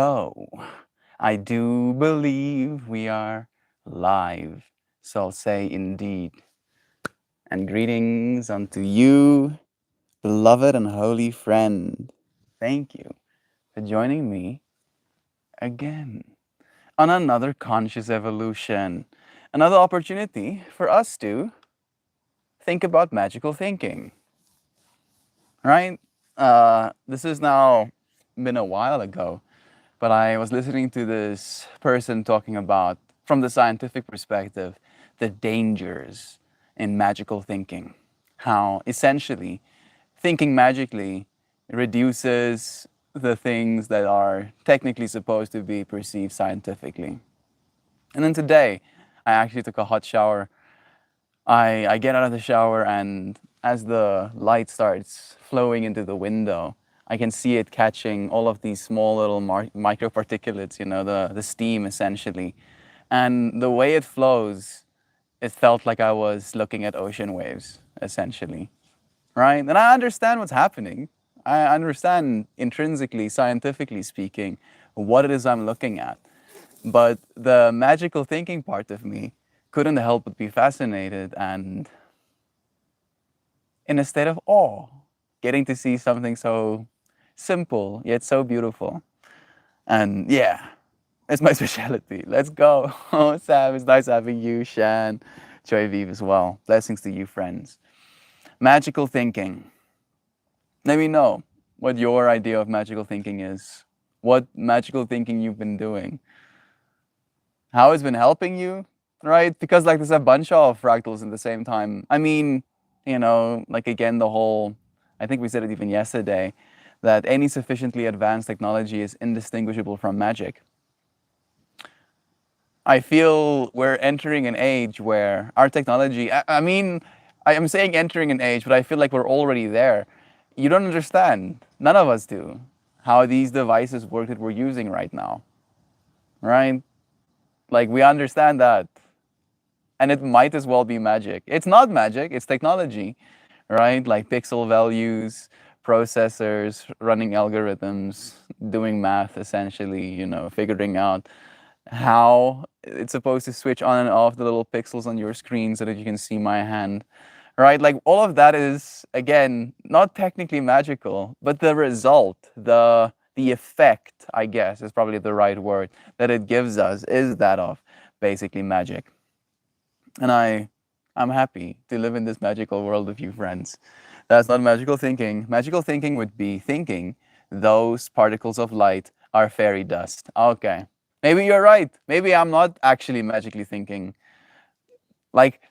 Oh, I do believe we are live. So I'll say indeed. And greetings unto you, beloved and holy friend. Thank you for joining me again on another conscious evolution. Another opportunity for us to think about magical thinking, right? This is now been a while ago, but I was listening to this person talking about, from the scientific perspective, the dangers in magical thinking. How essentially thinking magically reduces the things that are technically supposed to be perceived scientifically. And then today, I actually took a hot shower. I get out of the shower, and as the light starts flowing into the window, I can see it catching all of these small little microparticulates, the steam essentially. And the way it flows, it felt like I was looking at ocean waves, essentially. Right? And I understand what's happening. I understand intrinsically, scientifically speaking, what it is I'm looking at. But the magical thinking part of me couldn't help but be fascinated and in a state of awe, getting to see something so simple yet so beautiful. And yeah, it's my specialty. Let's go. Oh, Sam, it's nice having you, Shan, Joy Vive as well. Blessings to you, friends. Magical thinking. Let me know what your idea of magical thinking is. What magical thinking you've been doing. How it's been helping you, right? Because like there's a bunch of fractals at the same time. I mean, like again, the whole, I think we said it even yesterday, that any sufficiently advanced technology is indistinguishable from magic. I feel we're entering an age where our technology, I mean, I am saying entering an age, but I feel like we're already there. You don't understand, none of us do, how these devices work that we're using right now, right? Like we understand that. And it might as well be magic. It's not magic, it's technology, right? Like pixel values, processors, running algorithms, doing math essentially, figuring out how it's supposed to switch on and off the little pixels on your screen so that you can see my hand, right? Like all of that is, again, not technically magical, but the result, the effect, I guess, is probably the right word, that it gives us is that of basically magic. And I'm happy to live in this magical world with you, friends. That's not magical thinking. Magical thinking would be thinking those particles of light are fairy dust. Okay. Maybe you're right. Maybe I'm not actually magically thinking. Like,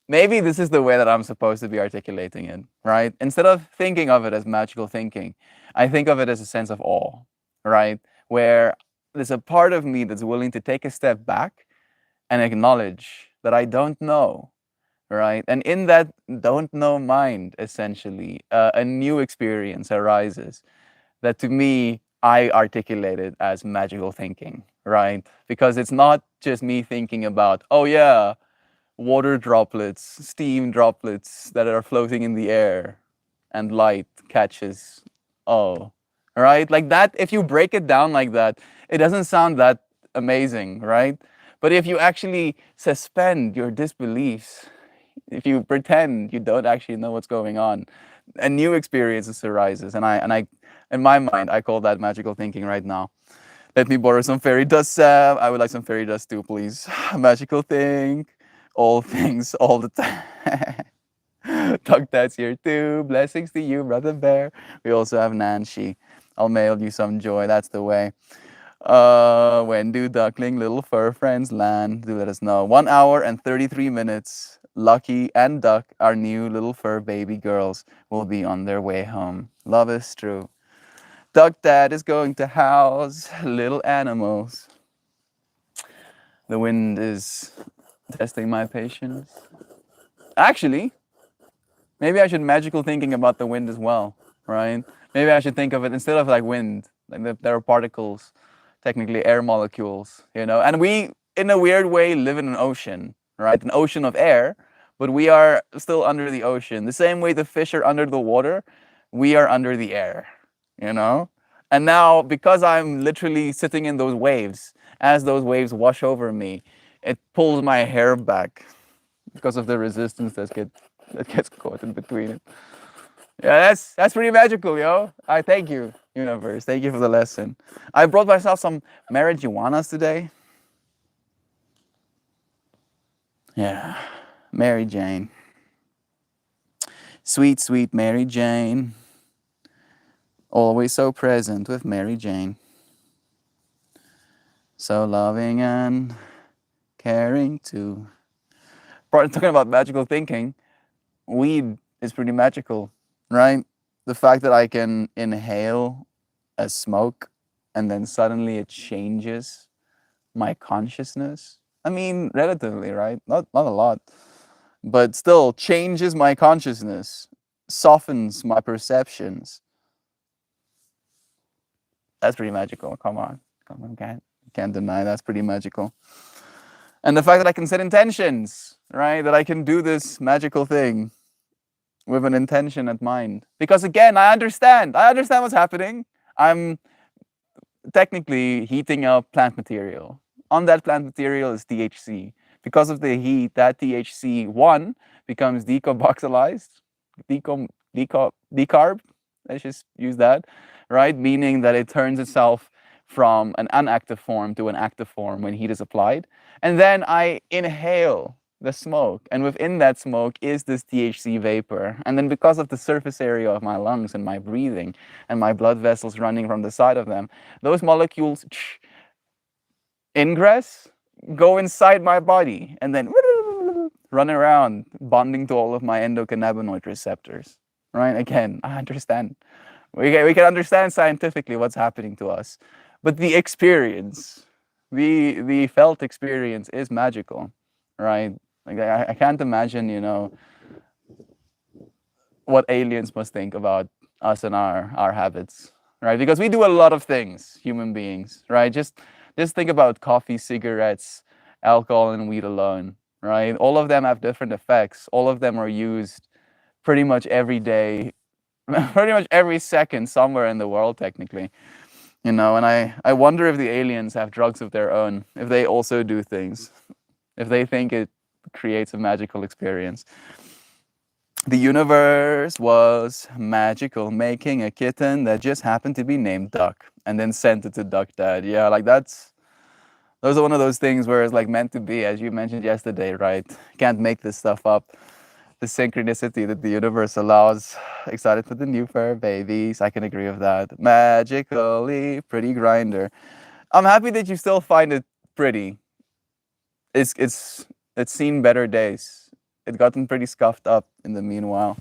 maybe this is the way that I'm supposed to be articulating it, right? Instead of thinking of it as magical thinking, I think of it as a sense of awe, right? Where there's a part of me that's willing to take a step back and acknowledge that I don't know, right? And in that don't know mind, essentially, a new experience arises that to me, I articulate it as magical thinking, right? Because it's not just me thinking about, oh yeah, water droplets, steam droplets that are floating in the air and light catches. Oh, right? Like that, if you break it down like that, it doesn't sound that amazing, right? But if you actually suspend your disbeliefs, if you pretend you don't actually know what's going on, a new experience arises. And I, in my mind, I call that magical thinking right now. Let me borrow some fairy dust, Sam. I would like some fairy dust too, please. Magical think, all things, all the time. Tuck Dad's here too. Blessings to you, Brother Bear. We also have Nancy. I'll mail you some joy. That's the way. When do Duckling little fur friends land? Do let us know. 1 hour and 33 minutes. Lucky and Duck, our new little fur baby girls, will be on their way home. Love is true. Duck Dad is going to house little animals. The wind is testing my patience. Actually, maybe I should magical thinking about the wind as well, right? Maybe I should think of it instead of like wind, like there are particles, technically air molecules, and we, in a weird way, live in an ocean, right? An ocean of air, but we are still under the ocean. The same way the fish are under the water, we are under the air, you know? And now, because I'm literally sitting in those waves, as those waves wash over me, it pulls my hair back because of the resistance that gets caught in between it. Yeah, that's pretty magical, yo. I thank you, universe. Thank you for the lesson. I brought myself some marijuanas today. Yeah, Mary Jane. Sweet, sweet Mary Jane. Always so present with Mary Jane. So loving and caring too. Talking about magical thinking, weed is pretty magical, right? The fact that I can inhale a smoke and then suddenly it changes my consciousness. I mean, relatively, right? Not a lot, but still changes my consciousness, softens my perceptions. That's pretty magical. Come on, can't deny that's pretty magical. And the fact that I can set intentions, right? That I can do this magical thing with an intention at mind. Because again, I understand what's happening. I'm technically heating up plant material. On that plant material is THC. Because of the heat, that THC one becomes decarboxylized, decarb. Let's just use that, right? Meaning that it turns itself from an inactive form to an active form when heat is applied. And then I inhale the smoke, and within that smoke is this THC vapor. And then because of the surface area of my lungs and my breathing and my blood vessels running from the side of them, those molecules ingress, go inside my body, and then run around, bonding to all of my endocannabinoid receptors. Right? Again, I understand. We can understand scientifically what's happening to us, but the experience, the felt experience is magical, right? Like I can't imagine, what aliens must think about us and our habits, right? Because we do a lot of things, human beings, right? Just think about coffee, cigarettes, alcohol, and weed alone, right? All of them have different effects. All of them are used pretty much every day, pretty much every second somewhere in the world, technically. And I wonder if the aliens have drugs of their own, if they also do things, if they think it creates a magical experience. The universe was magical, making a kitten that just happened to be named Duck, and then sent it to Duck Dad. Yeah, like those are one of those things where it's like meant to be, as you mentioned yesterday, right? Can't make this stuff up. The synchronicity that the universe allows. Excited for the new fur babies. I can agree with that. Magically pretty grinder. I'm happy that you still find it pretty. It's seen better days. It gotten pretty scuffed up in the meanwhile,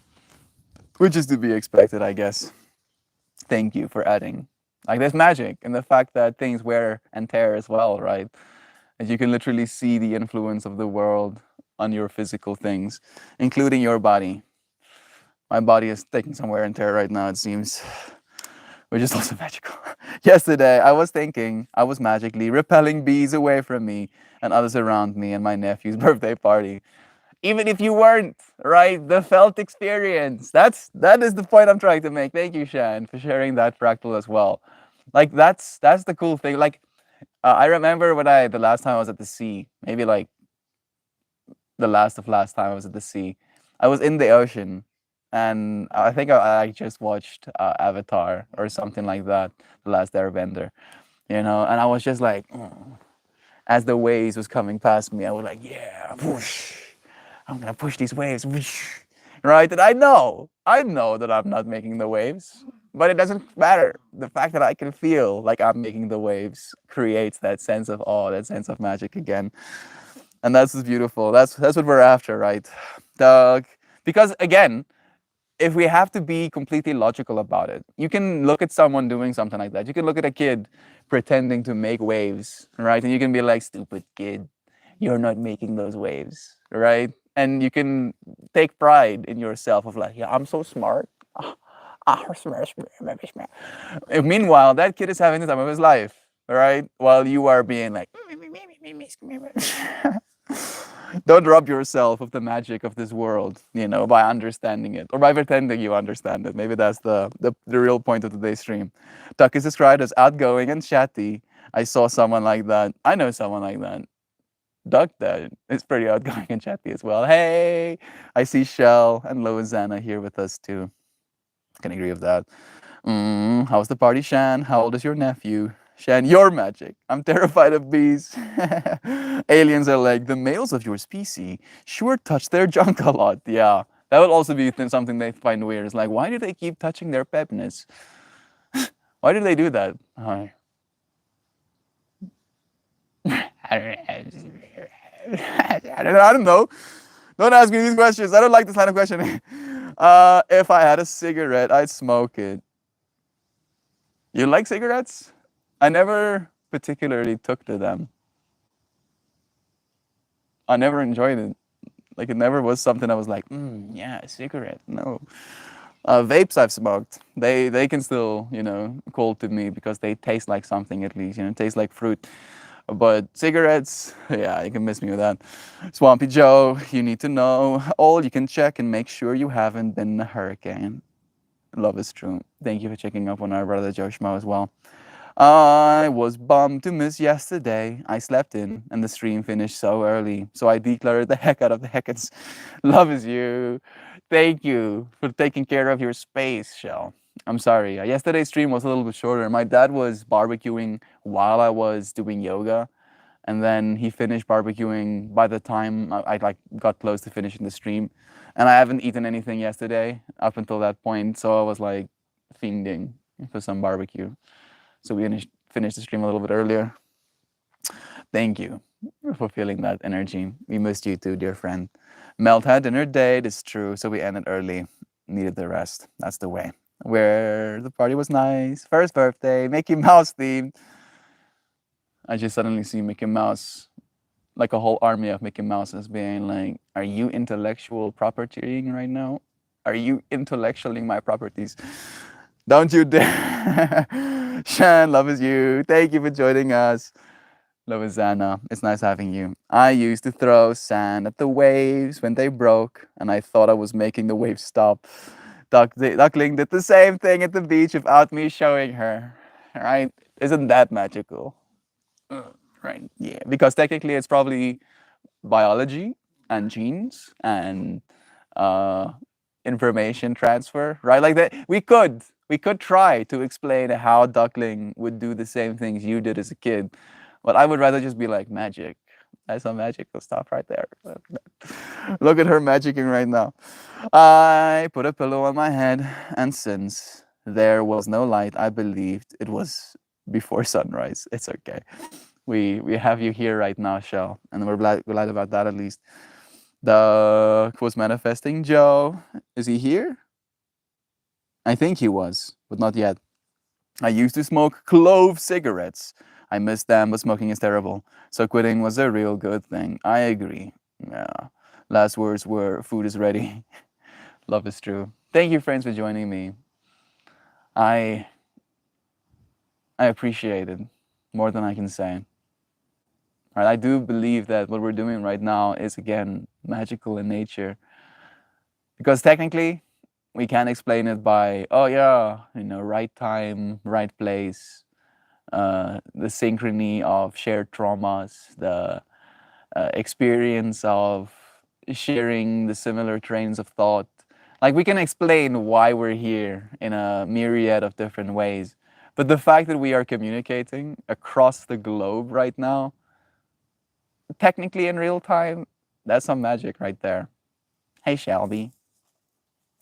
which is to be expected, I guess. Thank you for adding. Like there's magic in the fact that things wear and tear as well, right? And you can literally see the influence of the world on your physical things, including your body. My body is taking some wear and tear right now, it seems, which is also magical. Yesterday, I was thinking I was magically repelling bees away from me and others around me and my nephew's birthday party. Even if you weren't, right? The felt experience. That is the point I'm trying to make. Thank you, Shan, for sharing that fractal as well. Like that's the cool thing. Like I remember the last time I was at the sea, maybe like the last time I was at the sea, I was in the ocean, and I think I just watched Avatar or something like that, The Last Airbender, and I was just like, as the waves was coming past me, I was like, yeah, whoosh, I'm gonna push these waves, whoosh, right? And I know that I'm not making the waves, but it doesn't matter. The fact that I can feel like I'm making the waves creates that sense of awe, that sense of magic again. And that's beautiful. That's what we're after, right? Doug. Because again, if we have to be completely logical about it, you can look at someone doing something like that. You can look at a kid pretending to make waves, right? And you can be like, stupid kid, you're not making those waves, right? And you can take pride in yourself of like, yeah, I'm so smart. Meanwhile, that kid is having the time of his life, right? While you are being like, Don't rob yourself of the magic of this world, by understanding it or by pretending you understand it. Maybe that's the real point of today's stream. Tuck is described as outgoing and chatty. I saw someone like that. I know someone like that. Duck that is pretty outgoing and chatty as well. Hey, I see Shell and Loizana here with us too. Can agree with that. How's the party, Shan? How old is your nephew? Shan, you're magic. I'm terrified of bees. Aliens are like, the males of your species sure touch their junk a lot. Yeah, that would also be something they find weird. It's like, why do they keep touching their pepness? Why do they do that? Hi. I don't know. Don't ask me these questions. I don't like this line of questioning. If I had a cigarette, I'd smoke it. You like cigarettes? I never particularly took to them. I never enjoyed it. Like it never was something I was like, yeah, a cigarette. No. Vapes I've smoked. They can still, call to me because they taste like something at least, taste like fruit. But cigarettes, yeah, you can miss me with that. Swampy Joe, you need to know all you can check and make sure you haven't been in a hurricane. Love is true. Thank you for checking up on our brother Joe Schmo as well. I was bummed to miss yesterday. I slept in and the stream finished so early. So I declared the heck out of the Heckets. Love is you. Thank you for taking care of your space, Shell. I'm sorry. Yesterday's stream was a little bit shorter. My dad was barbecuing while I was doing yoga. And then he finished barbecuing by the time I like got close to finishing the stream. And I haven't eaten anything yesterday up until that point. So I was like fiending for some barbecue. So we finished the stream a little bit earlier. Thank you for feeling that energy. We missed you too, dear friend. Melt had dinner date, it's true. So we ended early. Needed the rest. That's the way. Where the party was nice. First birthday, Mickey Mouse themed. I just suddenly see Mickey Mouse, like a whole army of Mickey Mouses being like, are you intellectual propertying right now? Are you intellectualing my properties? Don't you dare. Shan, love is you. Thank you for joining us. Love is Anna. It's nice having you. I used to throw sand at the waves when they broke, and I thought I was making the waves stop. Duckling did the same thing at the beach without me showing her. Right? Isn't that magical? Right. Yeah. Because technically it's probably biology and genes and uh, information transfer, right? Like that, we could try to explain how duckling would do the same things you did as a kid, but I would rather just be like magic. That's some magical stuff right there. Look at her magicking right now. I put a pillow on my head, and since there was no light, I believed it was before sunrise. It's okay. We have you here right now, Shell, and we're glad about that at least. The was manifesting Joe. Is he here? I think he was, but not yet. I used to smoke clove cigarettes. I miss them, but smoking is terrible. So quitting was a real good thing. I agree. Yeah. Last words were food is ready. Love is true. Thank you, friends, for joining me. I appreciate it more than I can say. Right? I do believe that what we're doing right now is again magical in nature. Because technically, we can explain it by, oh yeah, right time, right place, the synchrony of shared traumas, the experience of sharing the similar trains of thought. Like we can explain why we're here in a myriad of different ways. But the fact that we are communicating across the globe right now, technically in real time, that's some magic right there. Hey, Shelby.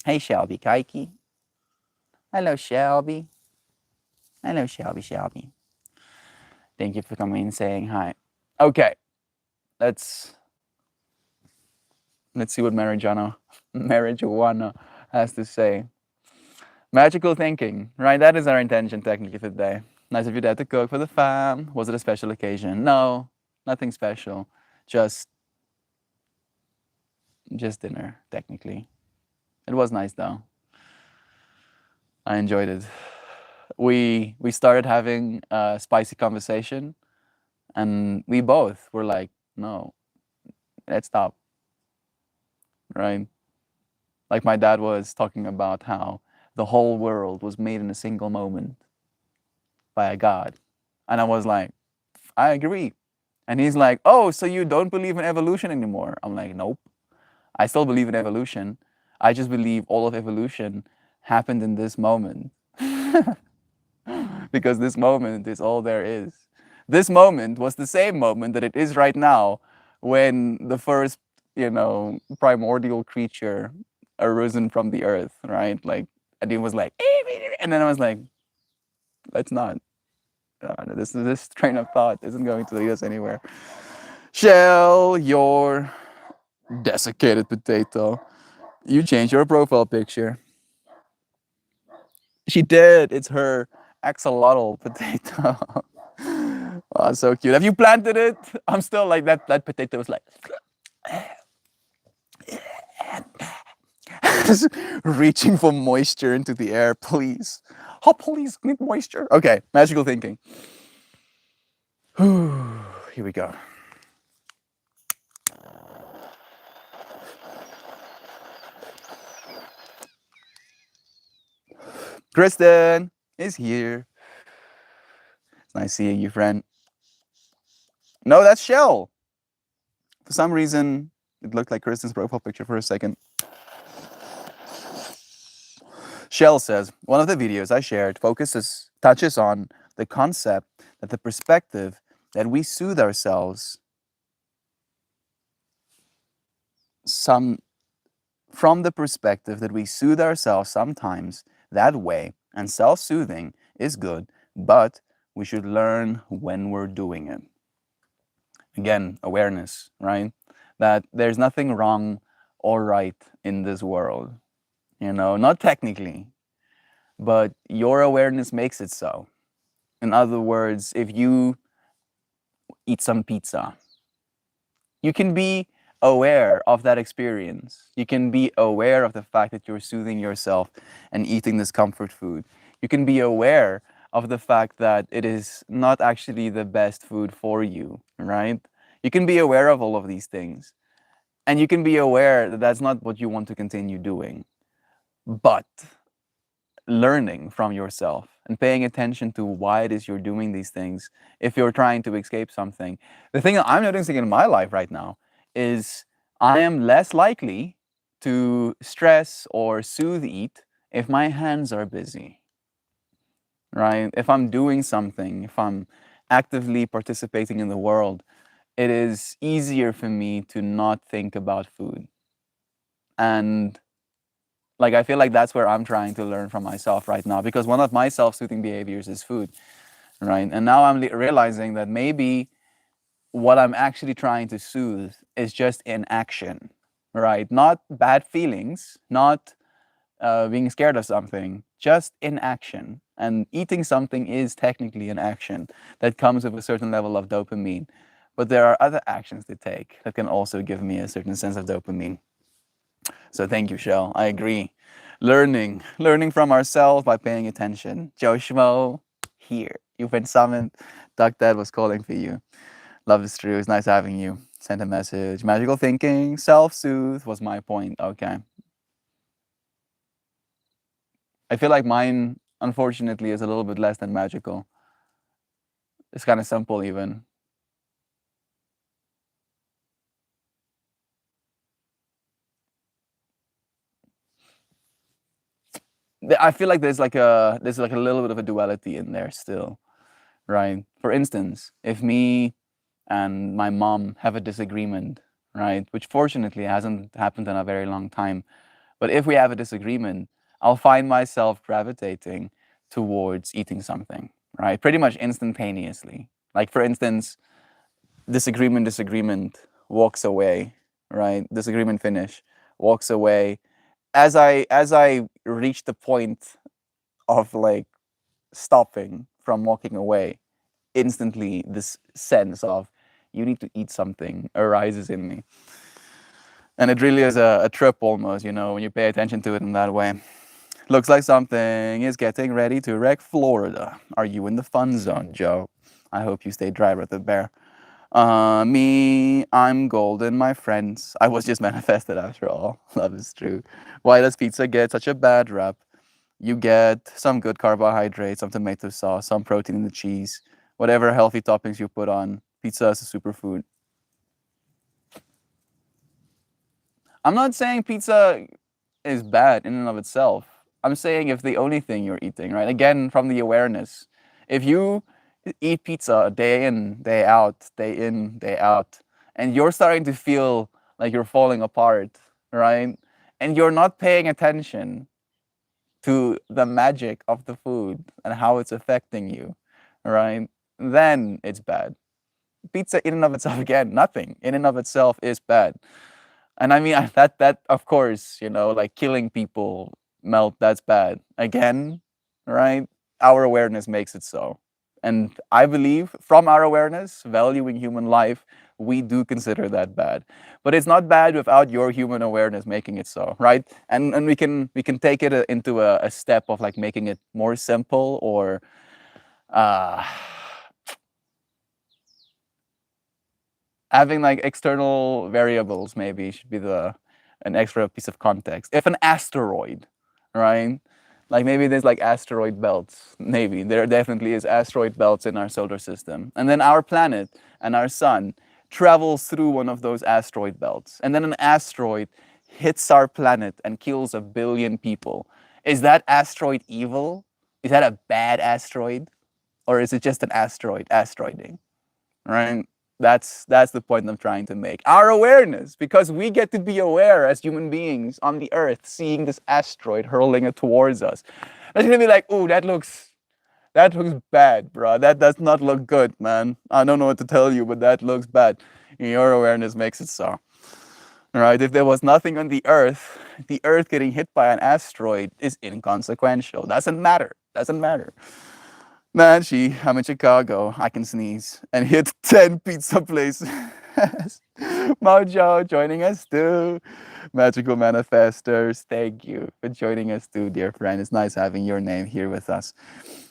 Hey, Shelby Kaiki. Hello, Shelby. Hello, Shelby. Thank you for coming and saying hi. Okay, let's see what Marijuana has to say. Magical thinking, right? That is our intention technically for today. Nice of you dad to cook for the fam. Was it a special occasion? No, nothing special. Just dinner, technically. It was nice though. I enjoyed it. We started having a spicy conversation, and we both were like, no, let's stop, right? Like my dad was talking about how the whole world was made in a single moment by a God. And I was like, I agree. And he's like, oh, so you don't believe in evolution anymore? I'm like, nope. I still believe in evolution. I just believe all of evolution happened in this moment. Because this moment is all there is. This moment was the same moment that it is right now when the first, primordial creature arisen from the earth, right? Like, and it was like, and then I was like, let's not. This train of thought isn't going to lead us anywhere. Shell, your desiccated potato. You changed your profile picture. She did. It's her axolotl potato. Oh, so cute. Have you planted it? I'm still like that. That potato was like reaching for moisture into the air. Please. Oh, please, need moisture. Okay, magical thinking. Here we go. Kristen is here. It's nice seeing you, friend. No, that's Shell. For some reason, it looked like Kristen's profile picture for a second. Shell says, one of the videos I shared touches on the concept that the perspective that we soothe ourselves from the perspective that we soothe ourselves sometimes that way, and self-soothing is good, but we should learn when we're doing it. Again, awareness, right? That there's nothing wrong or right in this world. Not technically, but your awareness makes it so. In other words, if you eat some pizza, you can be aware of that experience. You can be aware of the fact that you're soothing yourself and eating this comfort food. You can be aware of the fact that it is not actually the best food for you, right? You can be aware of all of these things. And you can be aware that that's not what you want to continue doing. But learning from yourself and paying attention to why it is you're doing these things, if you're trying to escape something. The thing that I'm noticing in my life right now is I am less likely to stress or soothe eat if my hands are busy, right? If I'm doing something, if I'm actively participating in the world, it is easier for me to not think about food. And like, I feel like that's where I'm trying to learn from myself right now, because one of my self-soothing behaviors is food, right? And now I'm realizing that maybe what I'm actually trying to soothe is just inaction, right? Not bad feelings, not being scared of something, just inaction. And eating something is technically an action that comes with a certain level of dopamine. But there are other actions to take that can also give me a certain sense of dopamine. So thank you, Shell. I agree. Learning from ourselves by paying attention. Joe Schmo, here. You've been summoned. Duck Dad was calling for you. Love is true. It's nice having you. Send a message. Magical thinking, self-soothe was my point. Okay. I feel like mine, unfortunately, is a little bit less than magical. It's kind of simple, even. I feel like there's like a little bit of a duality in there still, right? For instance, if me and my mom have a disagreement, right, which fortunately hasn't happened in a very long time, but if we have a disagreement, I'll find myself gravitating towards eating something, right? Pretty much instantaneously. Like, for instance, disagreement, walks away, right? Disagreement finish, walks away. As I reach the point of like stopping from walking away, instantly this sense of you need to eat something arises in me. And it really is a trip almost, when you pay attention to it in that way. Looks like something is getting ready to wreck Florida. Are you in the fun zone, Joe? I hope you stay dry with the bear. Me, I'm golden, my friends. I was just manifested after all. Love is true. Why does pizza get such a bad rap? You get some good carbohydrates, some tomato sauce, some protein in the cheese, whatever healthy toppings you put on. Pizza is a superfood. I'm not saying pizza is bad in and of itself. I'm saying if the only thing you're eating, right? Again, from the awareness. If you eat pizza day in, day in, day out, and you're starting to feel like you're falling apart, right? And you're not paying attention to the magic of the food and how it's affecting you, right? Then it's bad. Pizza in and of itself, again, nothing in and of itself is bad. And I mean that of course, like killing people, melt, that's bad. Again, right? Our awareness makes it so. And I believe from our awareness, valuing human life, we do consider that bad. But it's not bad without your human awareness making it so, right? And we can take it into a step of like making it more simple or uh having like external variables maybe should be the an extra piece of context. If an asteroid, right? Like maybe there's like asteroid belts. Maybe there definitely is asteroid belts in our solar system. And then our planet and our sun travels through one of those asteroid belts. And then an asteroid hits our planet and kills 1 billion people. Is that asteroid evil? Is that a bad asteroid? Or is it just an asteroid asteroiding? Right? That's the point I'm trying to make. Our awareness, because we get to be aware as human beings on the earth, seeing this asteroid hurling it towards us. It's gonna be like, oh, that looks bad, bro. That does not look good, man. I don't know what to tell you, but that looks bad. Your awareness makes it so. Right? If there was nothing on the earth getting hit by an asteroid is inconsequential. Doesn't matter. Doesn't matter. Nancy, I'm in Chicago. I can sneeze and hit 10 pizza places. Mojo joining us too. Magical Manifestors, thank you for joining us too, dear friend. It's nice having your name here with us.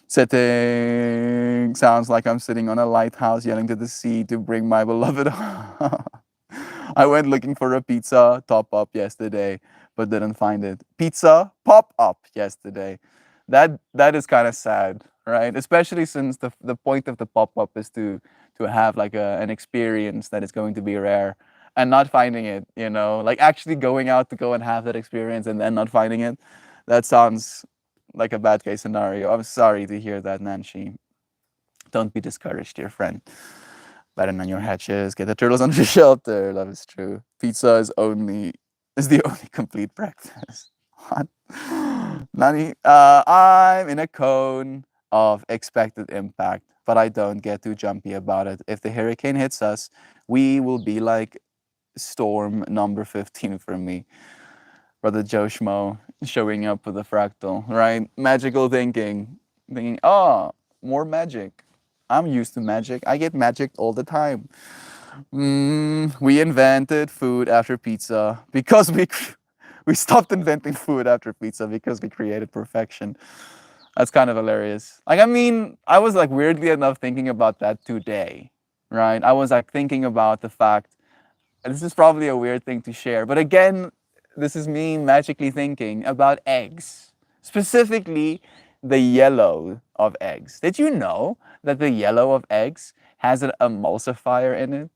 Sitting sounds like I'm sitting on a lighthouse yelling to the sea to bring my beloved home. I went looking for a pizza top up yesterday, but didn't find it. Pizza pop up yesterday. That is kind of sad, right? Especially since the point of the pop up is to have like an experience that is going to be rare, and not finding it. Like actually going out to go and have that experience and then not finding it. That sounds like a bad case scenario. I'm sorry to hear that, Nancy. Don't be discouraged, dear friend. Batten on your hatches, get the turtles under the shelter. Love is true. Pizza is the only complete breakfast. What? Nani, I'm in a cone of expected impact, but I don't get too jumpy about it. If the hurricane hits us, we will be like storm number 15 for me. Brother Joe Schmo showing up with a fractal, right? Magical thinking, oh, more magic. I'm used to magic. I get magic all the time. We invented food after pizza because we stopped inventing food after pizza because we created perfection. That's kind of hilarious. Like, I mean, I was like weirdly enough thinking about that today, right? I was like thinking about the fact, and this is probably a weird thing to share, but again, this is me magically thinking about eggs, specifically the yellow of eggs. Did you know that the yellow of eggs has an emulsifier in it?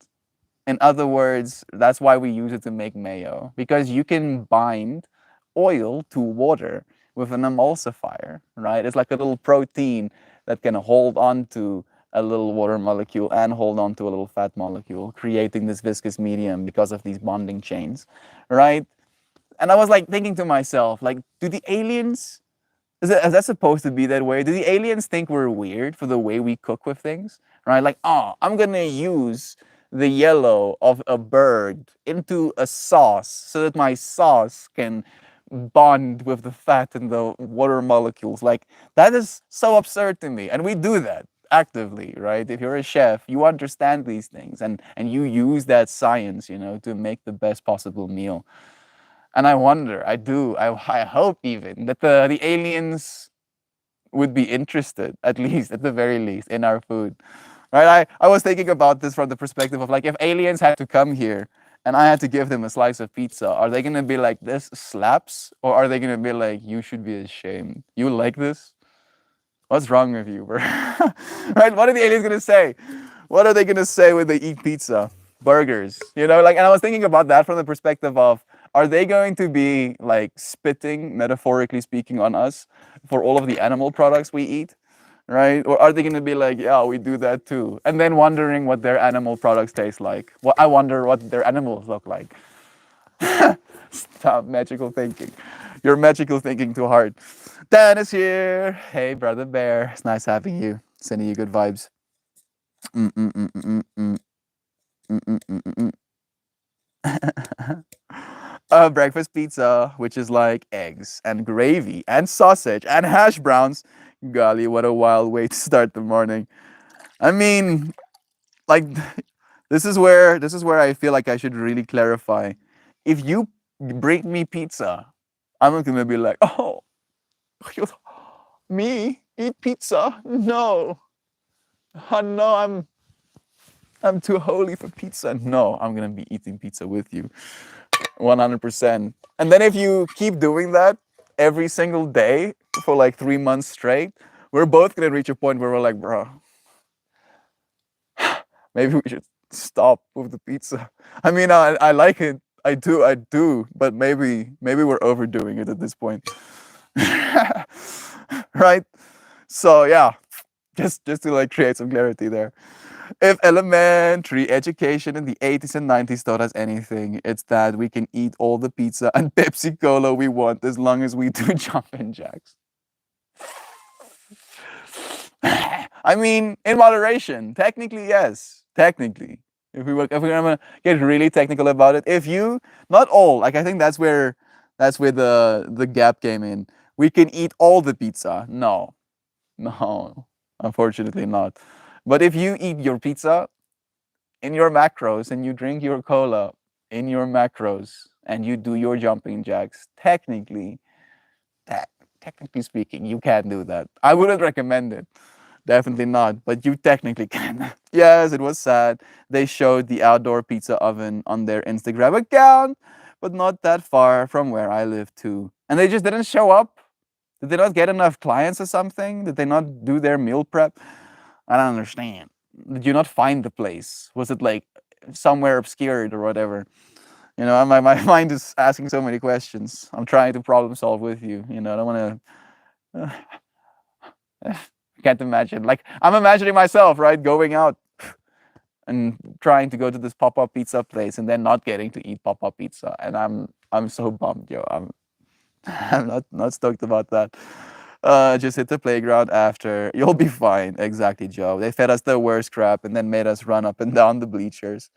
In other words, that's why we use it to make mayo, because you can bind oil to water with an emulsifier, right? It's like a little protein that can hold on to a little water molecule and hold on to a little fat molecule, creating this viscous medium because of these bonding chains, right? And I was like thinking to myself, like, do the aliens, is that supposed to be that way? Do the aliens think we're weird for the way we cook with things, right? Like, oh, I'm gonna use the yellow of a bird into a sauce so that my sauce can bond with the fat and the water molecules. Like, that is so absurd to me. And we do that actively, right? If you're a chef, you understand these things and you use that science, to make the best possible meal. And I wonder, I hope even that the aliens would be interested, at least, at the very least, in our food. right? I was thinking about this from the perspective of like if aliens had to come here and I had to give them a slice of pizza, are they gonna be like this slaps, or are they gonna be like you should be ashamed? You like this? What's wrong with you, bro? Right? What are the aliens gonna say? What are they gonna say when they eat pizza, burgers? You know, like, and I was thinking about that from the perspective of, are they going to be like spitting, metaphorically speaking, on us for all of the animal products we eat, right? Or are they gonna be like, yeah, we do that too, and then wondering what their animal products taste like? Well, I wonder what their animals look like. Stop magical thinking. You're magical thinking too hard. Dan is here. Hey, brother bear. It's nice having you. Sending you good vibes. Breakfast pizza, which is like eggs and gravy and sausage and hash browns. Golly, what a wild way to start the morning. I mean, like, this is where I feel like I should really clarify. If you bring me pizza, I'm not gonna be like, oh, me eat pizza? No, no, I'm too holy for pizza. No, I'm gonna be eating pizza with you, 100%. And then if you keep doing that every single day for like 3 months straight, we're both gonna reach a point where we're like, bro, maybe we should stop with the pizza. I mean, I like it. I do, but maybe we're overdoing it at this point. Right? So yeah, just to like create some clarity there. If elementary education in the 80s and 90s taught us anything, it's that we can eat all the pizza and Pepsi Cola we want as long as we do jumping jacks. I mean, in moderation. Technically, yes. Technically. If we're gonna get really technical about it, if you, not all, like I think that's where the gap came in. We can eat all the pizza. No. No. Unfortunately not. But if you eat your pizza in your macros and you drink your cola in your macros and you do your jumping jacks, technically, technically speaking, you can do that. I wouldn't recommend it. Definitely not, but you technically can. Yes, it was sad. They showed the outdoor pizza oven on their Instagram account, but not that far from where I live too. And they just didn't show up. Did they not get enough clients or something? Did they not do their meal prep? I don't understand. Did you not find the place? Was it like somewhere obscured or whatever? You know, my mind is asking so many questions. I'm trying to problem solve with you. You know, I don't want to. Can't imagine. Like I'm imagining myself, right, going out and trying to go to this pop-up pizza place and then not getting to eat pop-up pizza, and I'm so bummed, yo. I'm not stoked about that. Just hit the playground after. You'll be fine. Exactly, Joe. They fed us the worst crap and then made us run up and down the bleachers.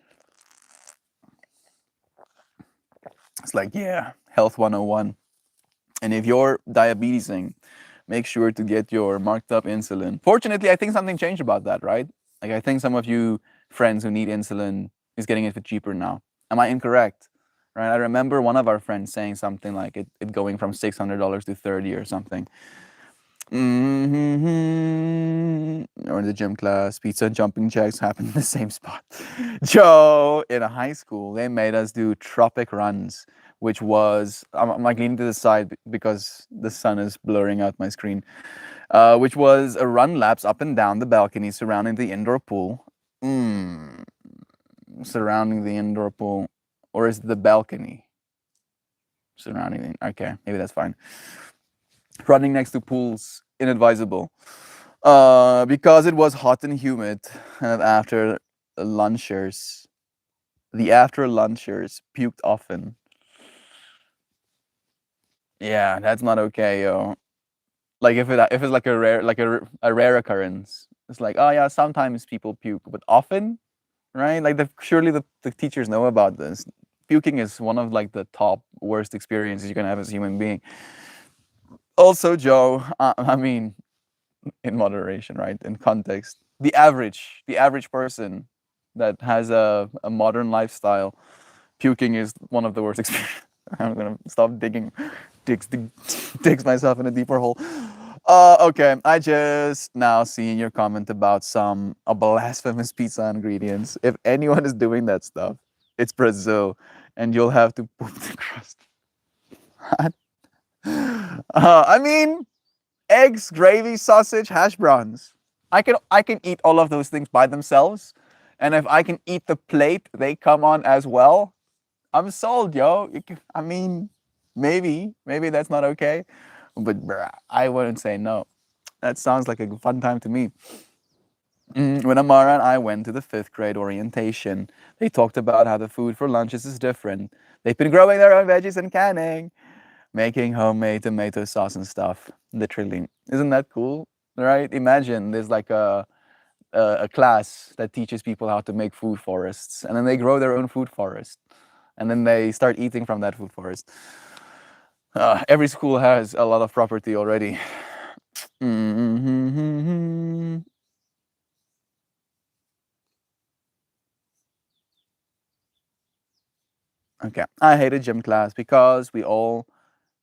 It's like, yeah, health 101. And if you're diabetesing, make sure to get your marked up insulin. Fortunately, I think something changed about that, right? Like I think some of you friends who need insulin is getting it for cheaper now. Am I incorrect? Right? I remember one of our friends saying something like it going from $600 to 30 or something. Or in the gym class, pizza and jumping jacks happen in the same spot. Joe, in high school, they made us do tropic runs, which was, I'm like leaning to the side because the sun is blurring out my screen, which was a run laps up and down the balcony surrounding the indoor pool. Surrounding the indoor pool. Or is it the balcony? Surrounding the, okay, maybe that's fine. Running next to pools, inadvisable. Because it was hot and humid, and after lunchers, the after lunchers puked often. Yeah, that's not okay, yo. Like if it's like a rare occurrence, it's like, oh yeah, sometimes people puke, but often, right? Like surely the teachers know about this. Puking is one of like the top worst experiences you can have as a human being. Also, Joe, I mean, in moderation, right? In context, the average person that has a modern lifestyle, puking is one of the worst experiences. I'm gonna stop digs myself in a deeper hole. Okay. I just now seen your comment about some a blasphemous pizza ingredients. If anyone is doing that stuff, it's Brazil, and you'll have to poop the crust. I mean, eggs, gravy, sausage, hash browns. I can eat all of those things by themselves, and if I can eat the plate they come on as well, I'm sold, yo. I mean, maybe that's not okay, but bruh, I wouldn't say no. That sounds like a fun time to me. When Amara and I went to the fifth grade orientation, they talked about how the food for lunches is different. They've been growing their own veggies and canning, making homemade tomato sauce and stuff. Literally, isn't that cool? Right? Imagine there's like a class that teaches people how to make food forests, and then they grow their own food forest, and then they start eating from that food forest. Every school has a lot of property already. Mhm. Okay, I hated gym class because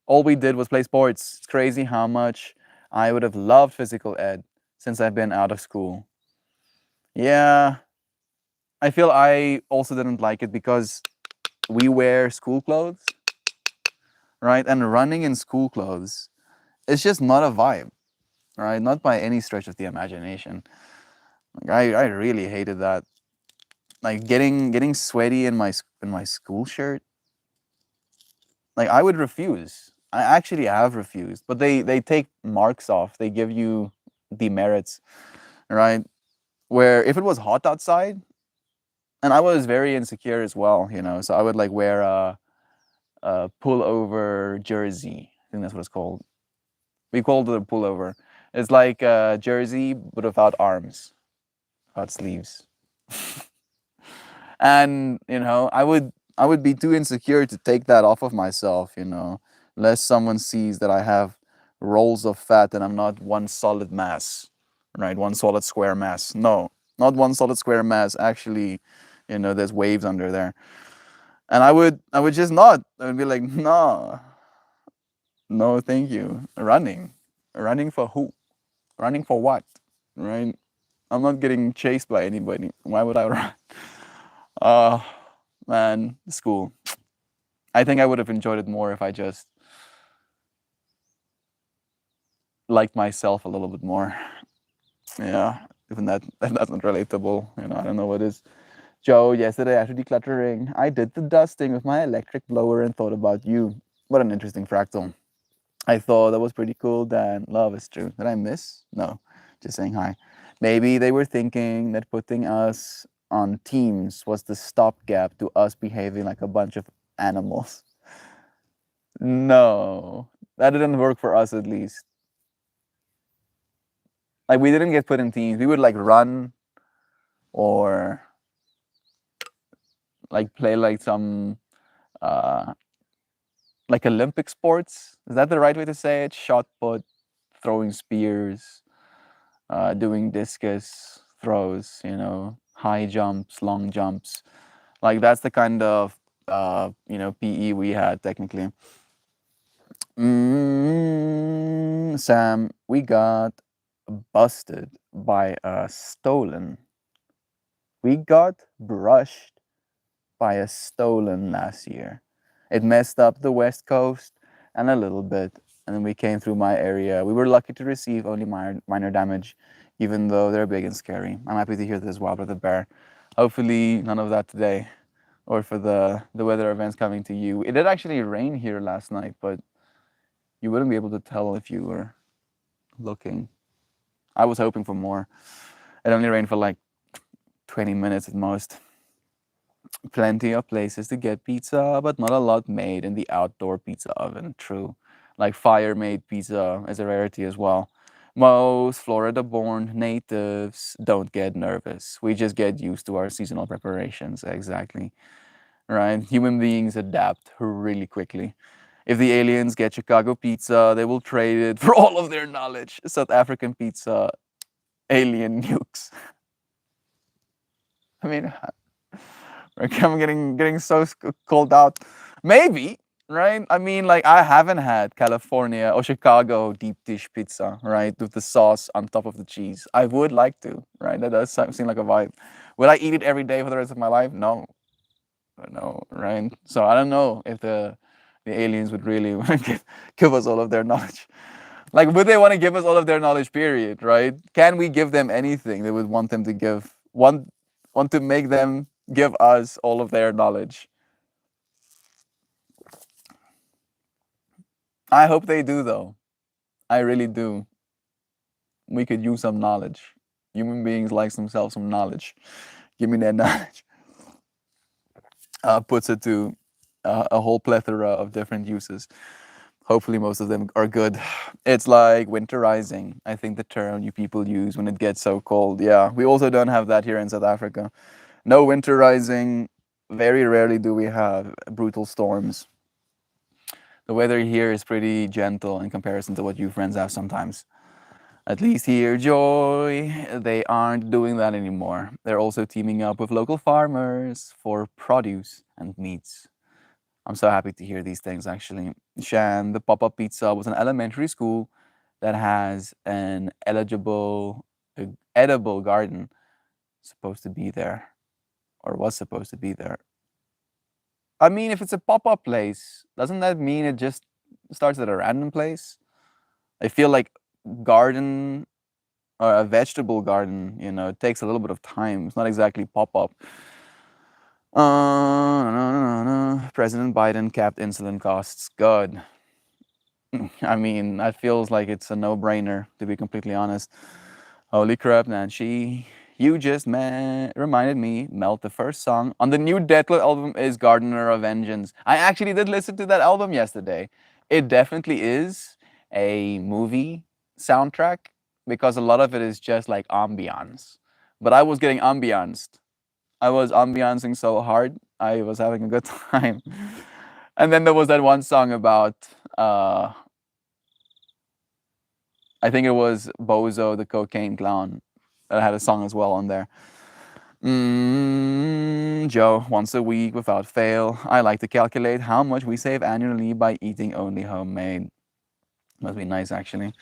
all we did was play sports. It's crazy how much I would have loved physical ed since I've been out of school. Yeah, I feel I also didn't like it because we wear school clothes, right? And running in school clothes, it's just not a vibe, right? Not by any stretch of the imagination. Like I really hated that. Like getting sweaty in my school shirt. Like I would refuse. I actually have refused, but they take marks off. They give you demerits, right? Where if it was hot outside, and I was very insecure as well, so I would like wear a pullover jersey. I think that's what it's called. We called it a pullover. It's like a jersey but without arms, without sleeves. And I would be too insecure to take that off of myself, lest someone sees that I have rolls of fat and I'm not one solid mass, right? One solid square mass. No, not one solid square mass. Actually, there's waves under there. And I would just not. I would be like, no, no, thank you. Running for who? Running for what? Right? I'm not getting chased by anybody. Why would I run? Uh, man, school. I think I would have enjoyed it more if I just liked myself a little bit more. Yeah, even that's not relatable. I don't know what is. Joe, yesterday after decluttering, I did the dusting with my electric blower and thought about you. What an interesting fractal. I thought that was pretty cool. Dan, love is true. Did I miss? No, just saying hi. Maybe they were thinking that putting us on teams was the stopgap to us behaving like a bunch of animals. No, that didn't work for us at least. Like we didn't get put in teams. We would like run or like play like some uh like Olympic sports. Is that the right way to say it? Shot put, throwing spears, doing discus throws, high jumps, long jumps. Like that's the kind of PE we had technically. Sam, we got busted by a stolen. We got brushed by a stolen last year. It messed up the West Coast and a little bit, and then we came through my area. We were lucky to receive only minor damage, even though they're big and scary. I'm happy to hear this as well, Brother Bear. Hopefully, none of that today, or for the weather events coming to you. It did actually rain here last night, but you wouldn't be able to tell if you were looking. I was hoping for more. It only rained for like 20 minutes at most. Plenty of places to get pizza, but not a lot made in the outdoor pizza oven. True. Like fire made pizza is a rarity as well. Most Florida born natives don't get nervous. We just get used to our seasonal preparations. Exactly. Right? Human beings adapt really quickly. If the aliens get Chicago pizza, they will trade it for all of their knowledge. South African pizza, alien nukes. I mean, I'm getting so called out. Maybe, right? I mean, like I haven't had California or Chicago deep dish pizza, right, with the sauce on top of the cheese. I would like to, right? That does seem like a vibe. Would I eat it every day for the rest of my life? No, no, right? So I don't know if the aliens would really give us all of their knowledge. Like, would they want to give us all of their knowledge? Period, right? Can we give them anything they would want them to give? Want to make them give us all of their knowledge? I hope they do, though. I really do. We could use some knowledge. Human beings like themselves some knowledge. Give me that knowledge. Puts it to a whole plethora of different uses. Hopefully, most of them are good. It's like winterizing, I think the term you people use when it gets so cold. Yeah, we also don't have that here in South Africa. No winterizing. Very rarely do we have brutal storms. The weather here is pretty gentle in comparison to what you friends have sometimes. At least here, Joy, they aren't doing that anymore. They're also teaming up with local farmers for produce and meats. I'm so happy to hear these things actually. Shan, the pop up pizza, was an elementary school that has an edible garden supposed to be there, or was supposed to be there. I mean, if it's a pop up place, doesn't that mean it just starts at a random place? I feel like garden or a vegetable garden, it takes a little bit of time. It's not exactly pop up. President Biden capped insulin costs. Good. I mean, that feels like it's a no-brainer, to be completely honest. Holy crap, Nancy. You just reminded me, Melt, the first song on the new Deathloop album is Gardener of Vengeance. I actually did listen to that album yesterday. It definitely is a movie soundtrack because a lot of it is just like ambiance. But I was getting ambianced. I was ambiancing so hard. I was having a good time. And then there was that one song about I think it was Bozo the Cocaine Clown that had a song as well on there. Joe, once a week without fail. I like to calculate how much we save annually by eating only homemade. Must be nice actually.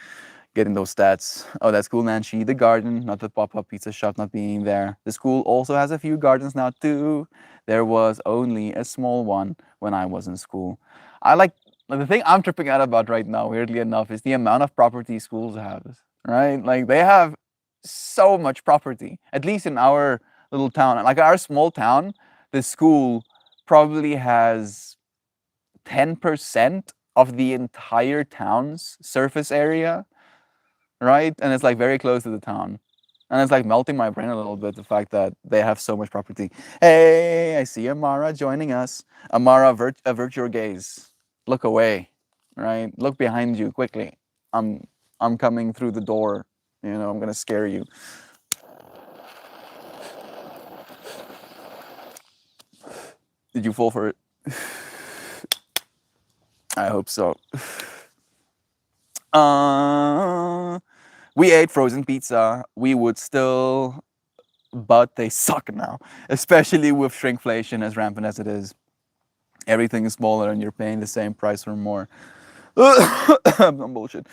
Getting those stats. Oh, that's cool, Nancy. The garden, not the pop-up pizza shop not being there. The school also has a few gardens now too. There was only a small one when I was in school. I like the thing I'm tripping out about right now, weirdly enough, is the amount of property schools have. Right? Like they have so much property. At least in our little town. Like our small town, the school probably has 10% of the entire town's surface area, right? And it's like very close to the town. And it's like melting my brain a little bit, the fact that they have so much property. Hey, I see Amara joining us. Amara, avert your gaze. Look away, right? Look behind you quickly. I'm coming through the door. I'm gonna scare you. Did you fall for it? I hope so. We ate frozen pizza. We would still, but they suck now, especially with shrinkflation as rampant as it is. Everything is smaller and you're paying the same price or more. Bullshit.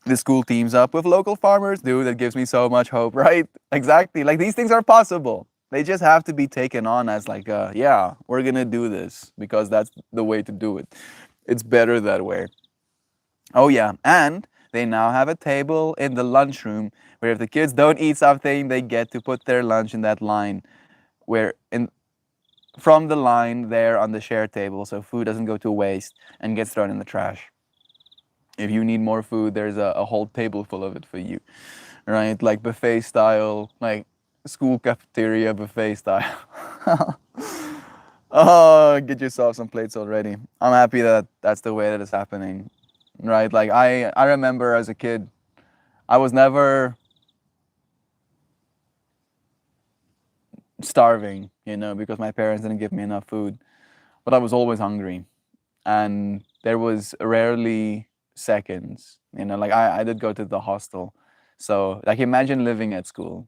The school teams up with local farmers, dude. That gives me so much hope, right? Exactly. Like these things are possible. They just have to be taken on as like, yeah, we're gonna do this because that's the way to do it. It's better that way. Oh yeah, and they now have a table in the lunchroom where if the kids don't eat something, they get to put their lunch in that line, where in from the line there on the share table, so food doesn't go to waste and gets thrown in the trash. If you need more food, there's a whole table full of it for you, right? Like buffet style, like school cafeteria buffet style. Oh, get yourself some plates already. I'm happy that that's the way that it's happening, right? Like I remember as a kid, I was never starving, because my parents didn't give me enough food, but I was always hungry, and there was rarely seconds, like I did go to the hostel, so like imagine living at school.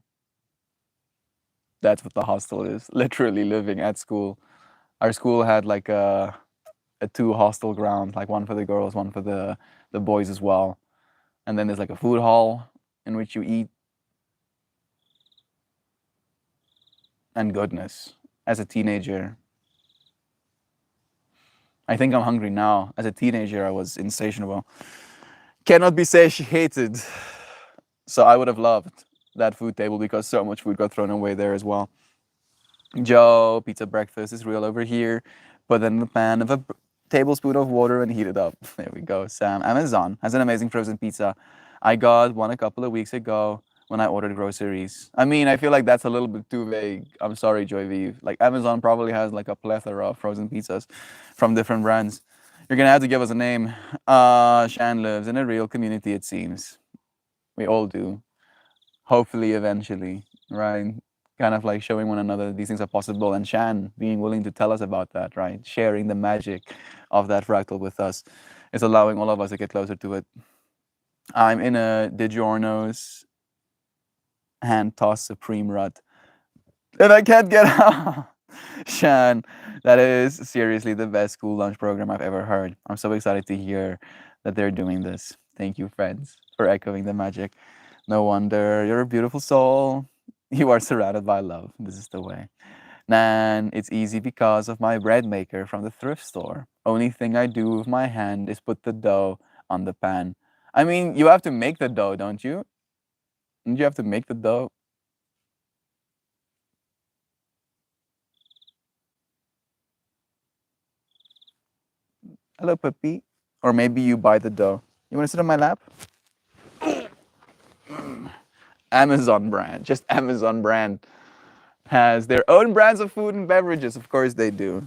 That's what the hostel is, literally living at school. Our school had like a a two hostel ground, like one for the girls, one for the boys as well. And then there's like a food hall in which you eat. And goodness, as a teenager, I think I'm hungry now. As a teenager, I was insatiable. Cannot be satiated. So I would have loved that food table because so much food got thrown away there as well. Joe, pizza breakfast is real over here. Put it in the pan of a tablespoon of water and heat it up. There we go. Sam, Amazon has an amazing frozen pizza. I got one a couple of weeks ago when I ordered groceries. I mean, I feel like that's a little bit too vague. I'm sorry, Joy V. Like Amazon probably has like a plethora of frozen pizzas from different brands. You're gonna have to give us a name. Shan lives in a real community, it seems. We all do. Hopefully, eventually, right? Kind of like showing one another these things are possible, and Shan being willing to tell us about that, right? Sharing the magic of that fractal with us is allowing all of us to get closer to it. I'm in a DiGiorno's hand toss supreme rut, and I can't get out. Shan, that is seriously the best school lunch program I've ever heard. I'm so excited to hear that they're doing this. Thank you, friends, for echoing the magic. No wonder you're a beautiful soul. You are surrounded by love. This is the way. Nan, it's easy because of my bread maker from the thrift store. Only thing I do with my hand is put the dough on the pan. I mean, you have to make the dough, don't you? Don't you have to make the dough? Hello, puppy. Or maybe you buy the dough. You want to sit on my lap? Amazon brand, just Amazon brand has their own brands of food and beverages. Of course they do,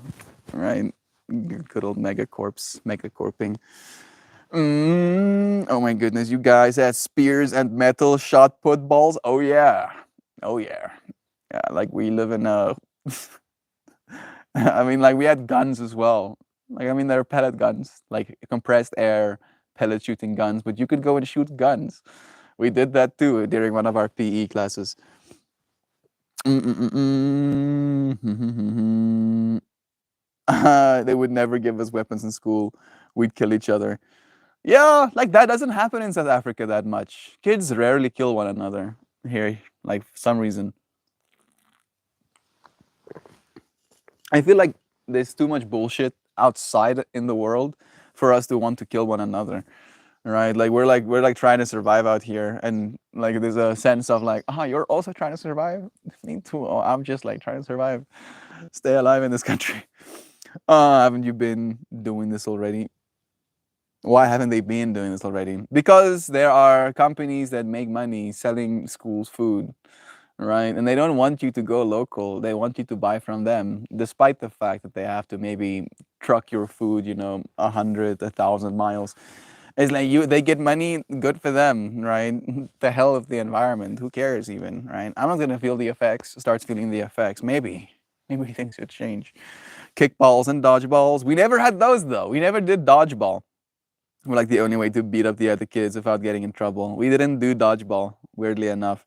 right? Good old megacorping. Oh my goodness, you guys had spears and metal shot put balls. Oh yeah, oh yeah, yeah. Like we live in a. I mean, like we had guns as well. Like I mean, they're pellet guns, like compressed air pellet shooting guns. But you could go and shoot guns. We did that too during one of our PE classes. They would never give us weapons in school. We'd kill each other. Yeah, like that doesn't happen in South Africa that much. Kids rarely kill one another here, like for some reason. I feel like there's too much bullshit outside in the world for us to want to kill one another. Right? Like we're trying to survive out here and like there's a sense of like, you're also trying to survive? Me too. Oh, I'm just like trying to survive. Stay alive in this country. Haven't you been doing this already? Why haven't they been doing this already? Because there are companies that make money selling schools food, right? And they don't want you to go local. They want you to buy from them, despite the fact that they have to maybe truck your food, 100, 1,000 miles. It's like they get money, good for them, right? The hell of the environment. Who cares even, right? I'm not gonna feel the effects, starts feeling the effects. Maybe things should change. Kickballs and dodgeballs. We never had those though. We never did dodgeball. We're like the only way to beat up the other kids without getting in trouble. We didn't do dodgeball, weirdly enough.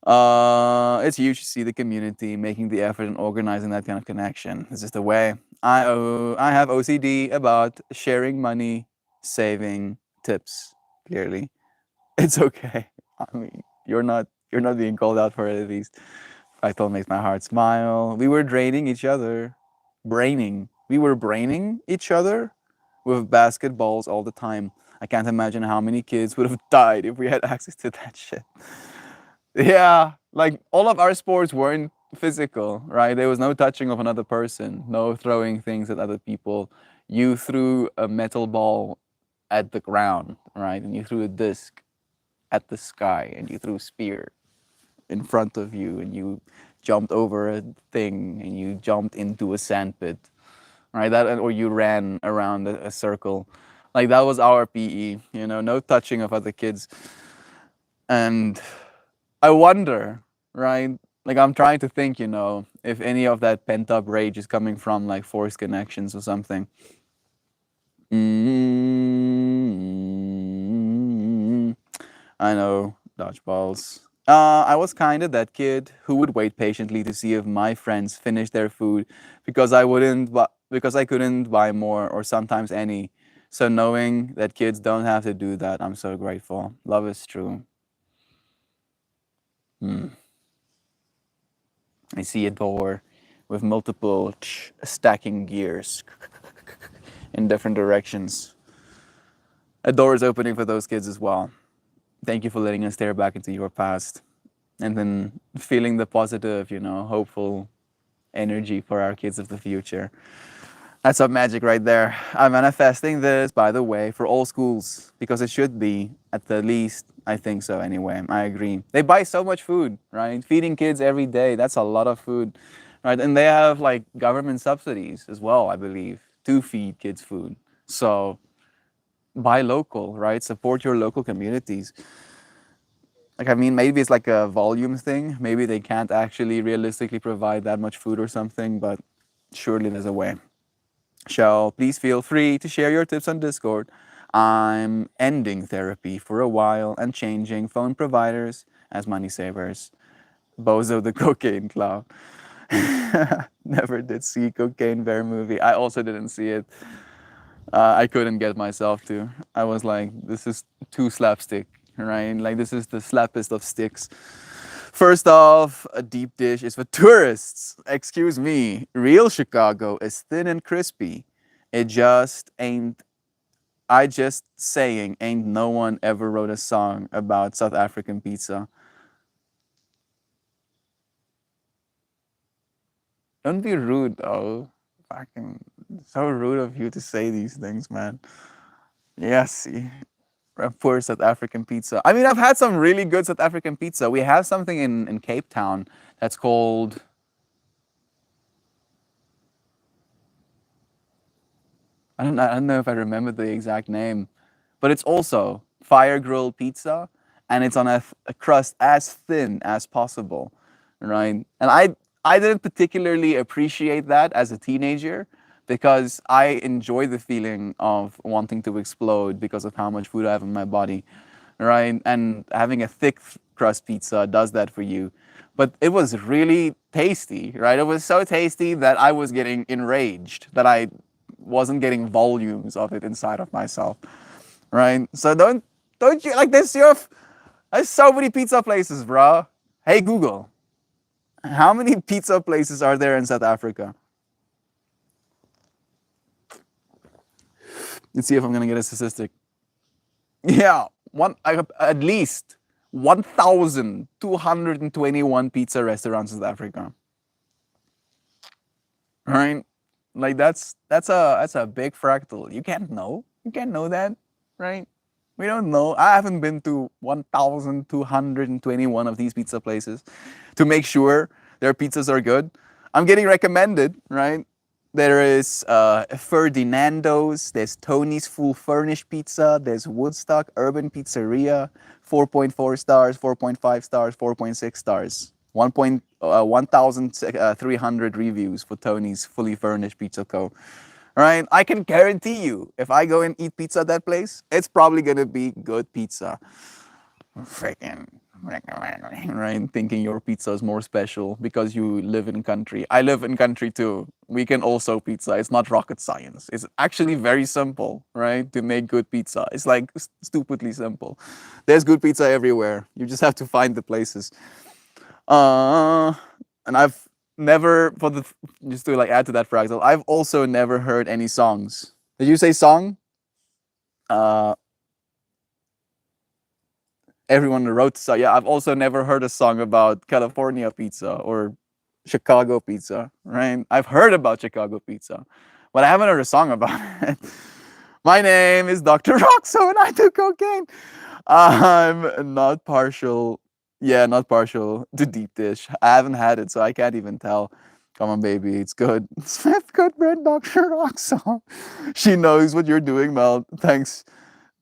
It's huge to see the community making the effort and organizing that kind of connection. It's just the way. I have OCD about sharing money, saving tips. Clearly, it's okay. I mean, you're not being called out for it at least. Fractal makes my heart smile. We were draining each other, braining. We were braining each other with basketballs all the time. I can't imagine how many kids would have died if we had access to that shit. Yeah, like all of our sports weren't physical, right? There was no touching of another person, no throwing things at other people. You threw a metal ball at the ground, right? And you threw a disc at the sky, and you threw a spear in front of you, and you jumped over a thing, and you jumped into a sandpit, right? That or you ran around a circle, like that was our PE. No touching of other kids, and I wonder, right? Like I'm trying to think, if any of that pent up rage is coming from like forced connections or something. I know, dodgeballs. I was kind of that kid who would wait patiently to see if my friends finished their food because I wouldn't. But because I couldn't buy more or sometimes any. So knowing that kids don't have to do that, I'm so grateful. Love is true. Hmm. I see a door with multiple stacking gears in different directions. A door is opening for those kids as well. Thank you for letting us stare back into your past and then feeling the positive, hopeful energy for our kids of the future. That's some magic right there. I'm manifesting this, by the way, for all schools because it should be at the least. I think so anyway. I agree. They buy so much food, right? Feeding kids every day, that's a lot of food, right? And they have like government subsidies as well, I believe, to feed kids food. So buy local, right? Support your local communities. Like, I mean, maybe it's like a volume thing. Maybe they can't actually realistically provide that much food or something, but surely there's a way. So please feel free to share your tips on Discord. I'm ending therapy for a while and changing phone providers as money savers. Bozo the Cocaine Clown. Never did see Cocaine Bear movie. I also didn't see it. I couldn't get myself to. I was like, this is too slapstick, right? Like, this is the slappest of sticks. First off, a deep dish is for tourists. Excuse me. Real Chicago is thin and crispy. It just ain't. I just saying, ain't no one ever wrote a song about South African pizza. Don't be rude, though. Fucking so rude of you to say these things, man. Yes, see. Poor South African pizza. I mean, I've had some really good South African pizza. We have something in Cape Town that's called. I don't know if I remember the exact name, but it's also fire grilled pizza, and it's on a crust as thin as possible, right? And I didn't particularly appreciate that as a teenager because I enjoy the feeling of wanting to explode because of how much food I have in my body, right? And having a thick crust pizza does that for you. But it was really tasty, right? It was so tasty that I was getting enraged that I wasn't getting volumes of it inside of myself, right? So don't you like this? There's so many pizza places, bro. Hey Google, how many pizza places are there in South Africa? Let's see if I'm gonna get a statistic. Yeah, at least 1,221 pizza restaurants in South Africa. Right? Like that's a big fractal. You can't know. You can't know that, right? We don't know. I haven't been to 1,221 of these pizza places to make sure their pizzas are good. I'm getting recommended, right? There is Ferdinando's, there's Tony's Full Furnished Pizza, there's Woodstock Urban Pizzeria, 4.4 stars, 4.5 stars, 4.6 stars. 1,300 reviews for Tony's Fully Furnished Pizza Co. Right? I can guarantee you, if I go and eat pizza at that place, it's probably gonna be good pizza. Freaking right? Thinking your pizza is more special because you live in country. I live in country too. We can also pizza. It's not rocket science. It's actually very simple, right? To make good pizza. It's like stupidly simple. There's good pizza everywhere. You just have to find the places. Uh, and I've never for the just to like add to that fractal. I've also never heard any songs. Did you say song? Uh, Everyone wrote so. Yeah, I've also never heard a song about California pizza or Chicago pizza. Right? I've heard about Chicago pizza, but I haven't heard a song about it. My name is Dr. Roxo and I do cocaine. I'm not partial. Yeah, not partial to deep dish. I haven't had it, so I can't even tell. Come on, baby, it's good. Smith good bread, Dr. Roxo. She knows what you're doing, Mel. Thanks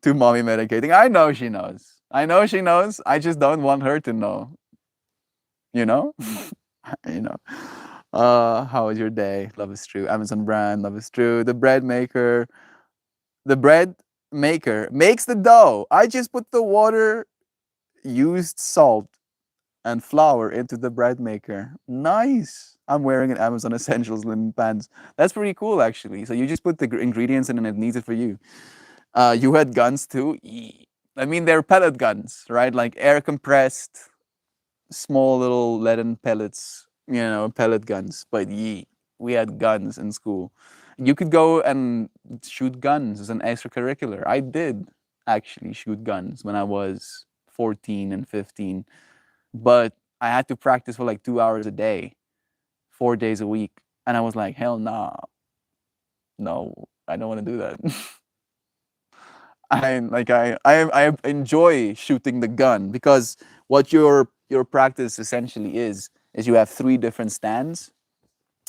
to mommy medicating. I know she knows. I know she knows. I just don't want her to know. You know? you know. How was your day? Love is true. Amazon brand, love is true. The bread maker makes the dough. I just put the water, used salt, and flour into the bread maker. Nice. I'm wearing an Amazon Essentials linen pants. That's pretty cool, actually. So you just put the ingredients in and it needs it for you. You had guns too. I mean, they're pellet guns, right? Like air compressed, small little leaden pellets, pellet guns. But we had guns in school. You could go and shoot guns as an extracurricular. I did actually shoot guns when I was 14 and 15, but I had to practice for like 2 hours a day, 4 days a week. And I was like, hell nah, no, I don't want to do that. I enjoy shooting the gun because what your practice essentially is you have three different stands.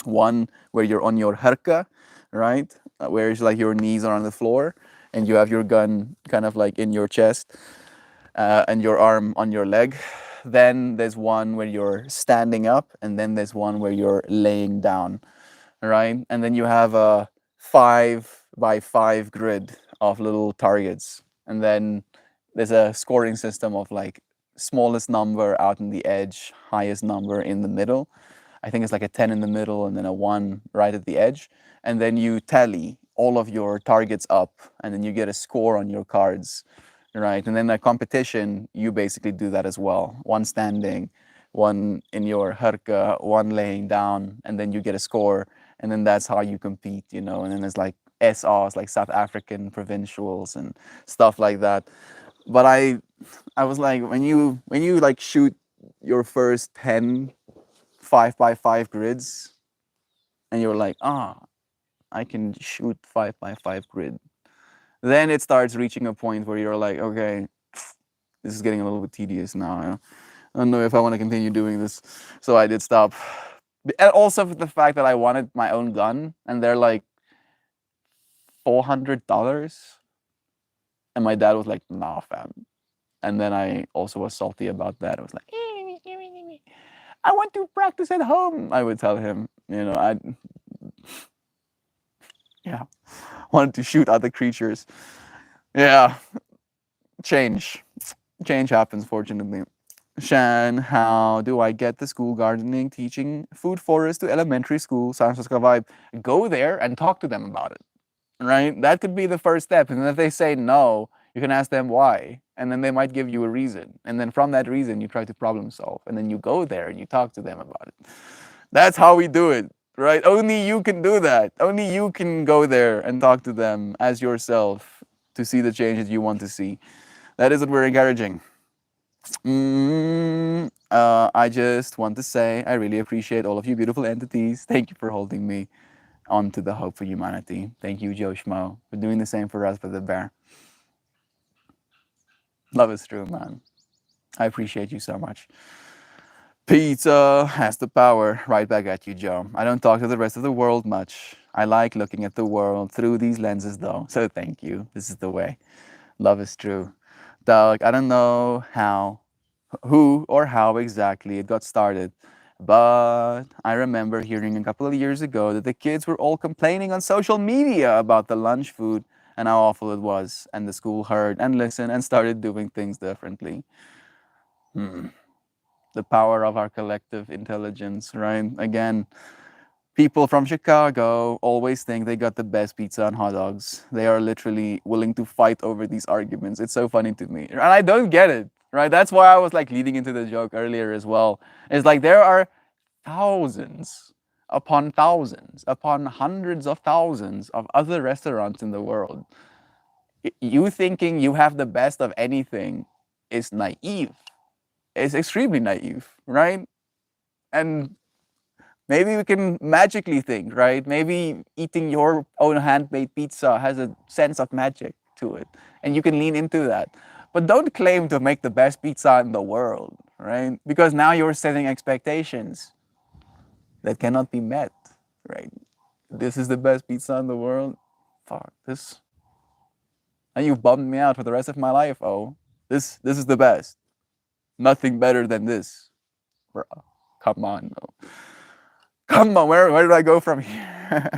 One where you're on your harka, right? Where it's like your knees are on the floor, and you have your gun kind of like in your chest, and your arm on your leg. Then there's one where you're standing up, and then there's one where you're laying down, right? And then you have a 5 by 5 grid of little targets, and then there's a scoring system of like smallest number out in the edge, highest number in the middle. I think it's like a 10 in the middle and then a 1 right at the edge. And then you tally all of your targets up, and then you get a score on your cards, right? And then a competition, you basically do that as well. One standing, one in your harka, one laying down, and then you get a score. And then that's how you compete, And then there's like SRs, like South African provincials and stuff like that. But I was like, when you like shoot your first 10 5 by 5 grids, and you're like, I can shoot 5 by 5 grid. Then it starts reaching a point where you're like, okay, this is getting a little bit tedious now. I don't know if I want to continue doing this. So I did stop. And also the fact that I wanted my own gun, and they're like $400. And my dad was like, nah, fam. And then I also was salty about that. I was like, I want to practice at home. I would tell him, I wanted to shoot other creatures. Yeah, change happens, fortunately. Shan, how do I get the school gardening teaching food forest to elementary school? San Francisco vibe. Go there and talk to them about it, right? That could be the first step. And if they say no, you can ask them why, and then they might give you a reason. And then from that reason, you try to problem solve. And then you go there and you talk to them about it. That's how we do it, right? Only you can do that. Only you can go there and talk to them as yourself to see the changes you want to see. That is what we're encouraging. I just want to say I really appreciate all of you beautiful entities. Thank you for holding me on to the hope for humanity. Thank you, Joe Schmo, for doing the same for us with the bear. Love is true, man. I appreciate you so much. Pizza has the power. Right back at you, Joe. I don't talk to the rest of the world much. I like looking at the world through these lenses, though. So thank you. This is the way. Love is true. Doug, I don't know who or how exactly it got started, but I remember hearing a couple of years ago that the kids were all complaining on social media about the lunch food and how awful it was, and the school heard and listened and started doing things differently. The power of our collective intelligence, right? Again, people from Chicago always think they got the best pizza and hot dogs. They are literally willing to fight over these arguments. It's so funny to me. And I don't get it, right? That's why I was like leading into the joke earlier as well. It's like there are thousands upon hundreds of thousands of other restaurants in the world. You thinking you have the best of anything is naive. It's extremely naive, right? And maybe we can magically think, right? Maybe eating your own handmade pizza has a sense of magic to it, and you can lean into that. But don't claim to make the best pizza in the world, right? Because now you're setting expectations that cannot be met, right? This is the best pizza in the world. Fuck this. And you've bummed me out for the rest of my life. Oh, this is the best. Nothing better than this. Bro, come on, bro. Come on, where did I go from here?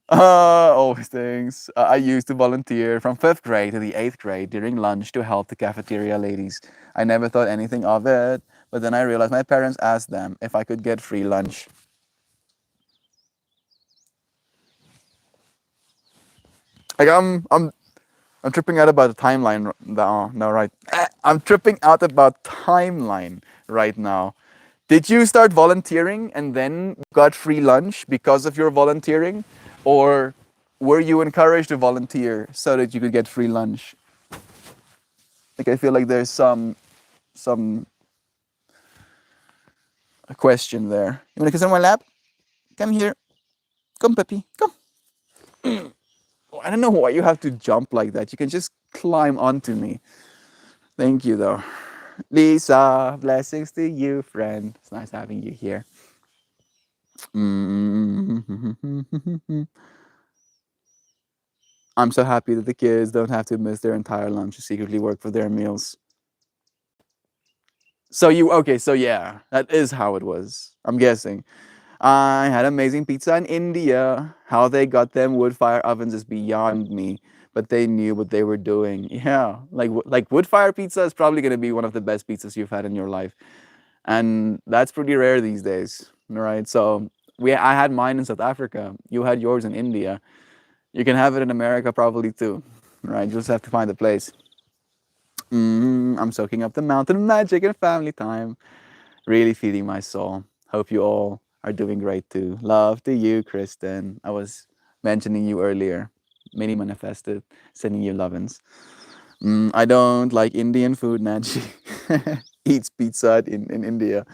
Always things. I used to volunteer from 5th grade to the 8th grade during lunch to help the cafeteria ladies. I never thought anything of it, but then I realized my parents asked them if I could get free lunch. Like I'm tripping out about the timeline. No, right. I'm tripping out about timeline right now. Did you start volunteering and then got free lunch because of your volunteering, or were you encouraged to volunteer so that you could get free lunch? Like I feel like there's some question there. You wanna kiss on my lap? Come here. Come, puppy. Come. Oh, I don't know why you have to jump like that. You can just climb onto me. Thank you, though. Lisa, blessings to you, friend. It's nice having you here. I'm so happy that the kids don't have to miss their entire lunch to secretly work for their meals. So you okay? So yeah, that is how it was. I'm guessing. I had amazing pizza in India. How they got them wood fire ovens is beyond me, but they knew what they were doing. Yeah, like wood fire pizza is probably gonna be one of the best pizzas you've had in your life, and that's pretty rare these days, right? So I had mine in South Africa. You had yours in India. You can have it in America probably too, right? You just have to find the place. I'm soaking up the mountain magic and family time. Really feeding my soul. Hope you all are doing great too. Love to you, Kristen. I was mentioning you earlier. Mini manifested, sending you lovin's. I don't like Indian food, Nancy. Eats pizza in India.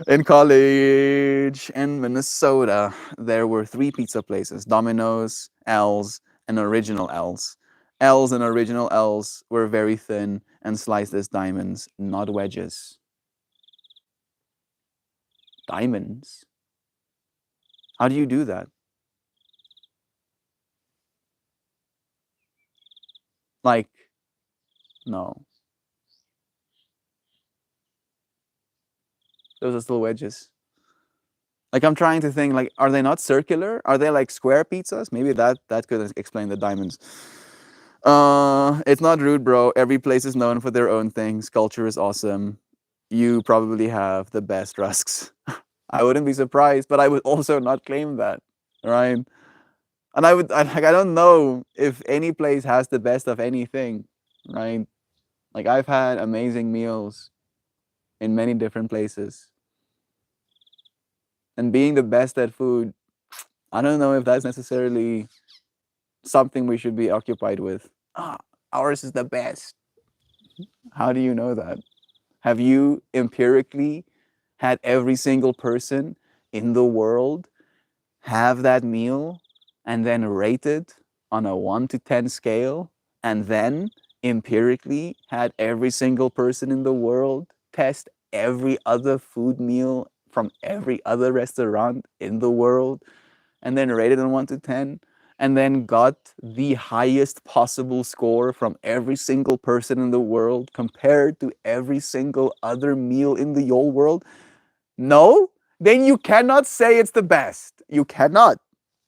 In college in Minnesota, there were three pizza places: Domino's, L's, and Original L's. L's and Original L's were very thin and sliced as diamonds, not wedges. Diamonds? How do you do that? Like, no, those are still wedges. Like I'm trying to think, like, are they not circular? Are they like square pizzas? Maybe that could explain the diamonds. It's not rude, bro. Every place is known for their own things. Culture is awesome. You probably have the best rusks. I wouldn't be surprised, but I would also not claim that, right? And I don't know if any place has the best of anything, right? Like I've had amazing meals in many different places, and being the best at food, I don't know if that's necessarily something we should be occupied with. Ah, ours is the best. How do you know that? Have you empirically had every single person in the world have that meal and then rate it on a 1 to 10 scale, and then empirically had every single person in the world test every other food meal from every other restaurant in the world and then rated on 1 to 10, and then got the highest possible score from every single person in the world compared to every single other meal in the whole world? No? Then you cannot say it's the best. You cannot.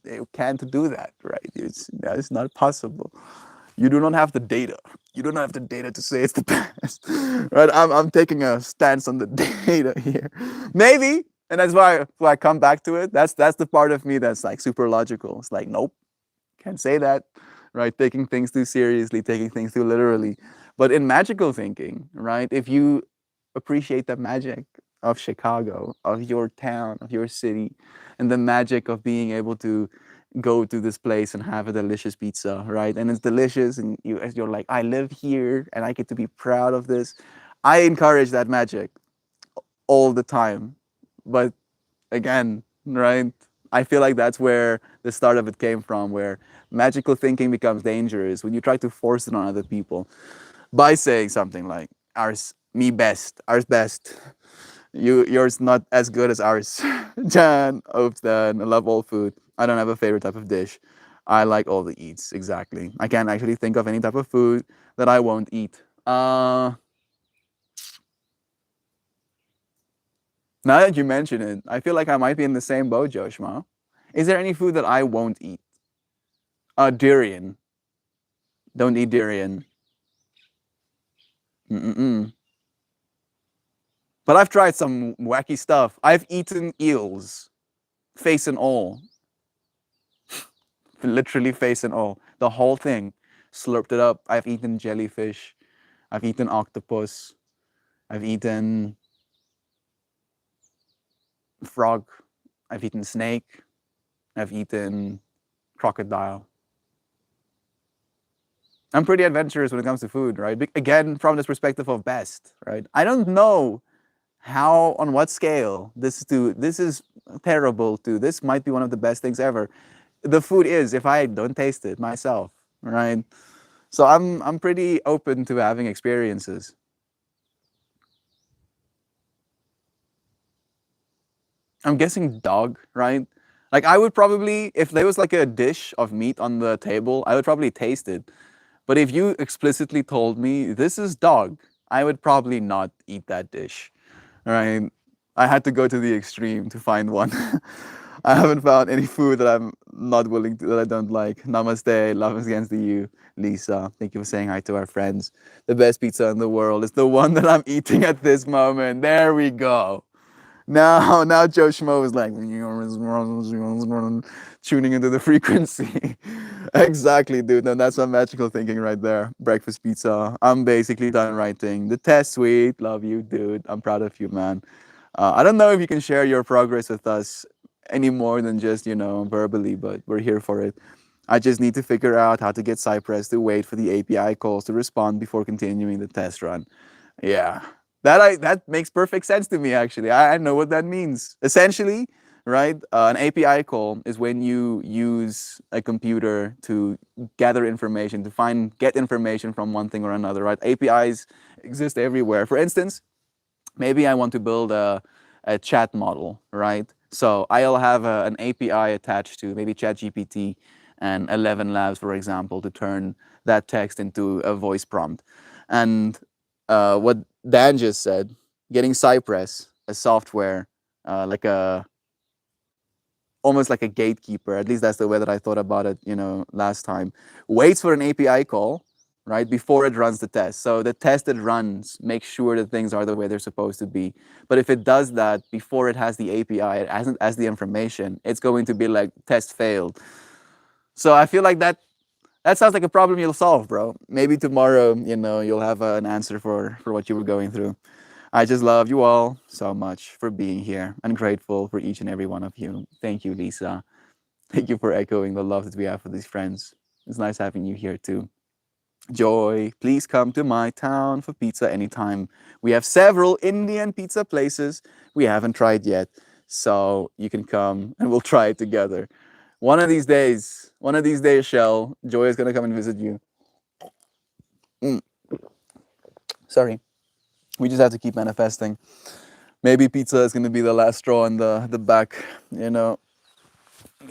You can't do that, right? That's not possible. You do not have the data. You don't have the data to say it's the best, right? I'm taking a stance on the data here. Maybe, and that's why I come back to it. That's the part of me that's like super logical. It's like, nope, can't say that, right? Taking things too seriously, taking things too literally. But in magical thinking, right? If you appreciate the magic of Chicago, of your town, of your city, and the magic of being able to go to this place and have a delicious pizza, right? And it's delicious, and you're like, I live here, and I get to be proud of this. I encourage that magic all the time, but again, right? I feel like that's where the start of it came from, where magical thinking becomes dangerous when you try to force it on other people by saying something like ours, me best, ours best. Yours not as good as ours. Jan, Oapstan, I love all food. I don't have a favorite type of dish. I like all the eats, exactly. I can't actually think of any type of food that I won't eat. Now that you mention it, I feel like I might be in the same boat, Joshua. Is there any food that I won't eat? Durian. Don't eat durian. Mm-mm. But I've tried some wacky stuff. I've eaten eels, face and all. literally face and all, the whole thing, slurped it up. I've eaten jellyfish, I've eaten octopus, I've eaten frog, I've eaten snake, I've eaten crocodile. I'm pretty adventurous when it comes to food, right? Again, from this perspective of best, right? I don't know how, on what scale this is terrible to this might be one of the best things ever. The food is if I don't taste it myself, right? So I'm pretty open to having experiences. I'm guessing dog, right? Like I would probably, if there was like a dish of meat on the table, I would probably taste it. But if you explicitly told me this is dog, I would probably not eat that dish. Right? I had to go to the extreme to find one. I haven't found any food that I'm not willing to, that I don't like. Namaste, love is against you, Lisa. Thank you for saying hi to our friends. The best pizza in the world is the one that I'm eating at this moment. There we go. Now Joe Schmo is like tuning into the frequency. Exactly, dude. And that's some magical thinking right there. Breakfast pizza. I'm basically done writing the test suite. Love you, dude. I'm proud of you, man. I don't know if you can share your progress with us any more than just, verbally, but we're here for it. I just need to figure out how to get Cypress to wait for the API calls to respond before continuing the test run. Yeah, that makes perfect sense to me. Actually, I know what that means. Essentially, right? An API call is when you use a computer to gather information, to get information from one thing or another. Right? APIs exist everywhere. For instance, maybe I want to build a chat model, right? So I'll have an API attached to maybe ChatGPT and 11 Labs, for example, to turn that text into a voice prompt. And what Dan just said, getting Cypress, a software, like a almost like a gatekeeper. At least that's the way that I thought about it, last time. Waits for an API call, right, before it runs the test. So the test it runs makes sure that things are the way they're supposed to be. But if it does that before it has the API, it hasn't has the information, it's going to be like test failed. So I feel like that sounds like a problem you'll solve, bro. Maybe tomorrow, you'll have an answer for what you were going through. I just love you all so much for being here. I'm grateful for each and every one of you. Thank you, Lisa. Thank you for echoing the love that we have for these friends. It's nice having you here too. Joy, please come to my town for pizza anytime. We have several Indian pizza places we haven't tried yet. So you can come and we'll try it together. One of these days, Shell, Joy is going to come and visit you. Sorry. We just have to keep manifesting. Maybe pizza is going to be the last straw in the back, There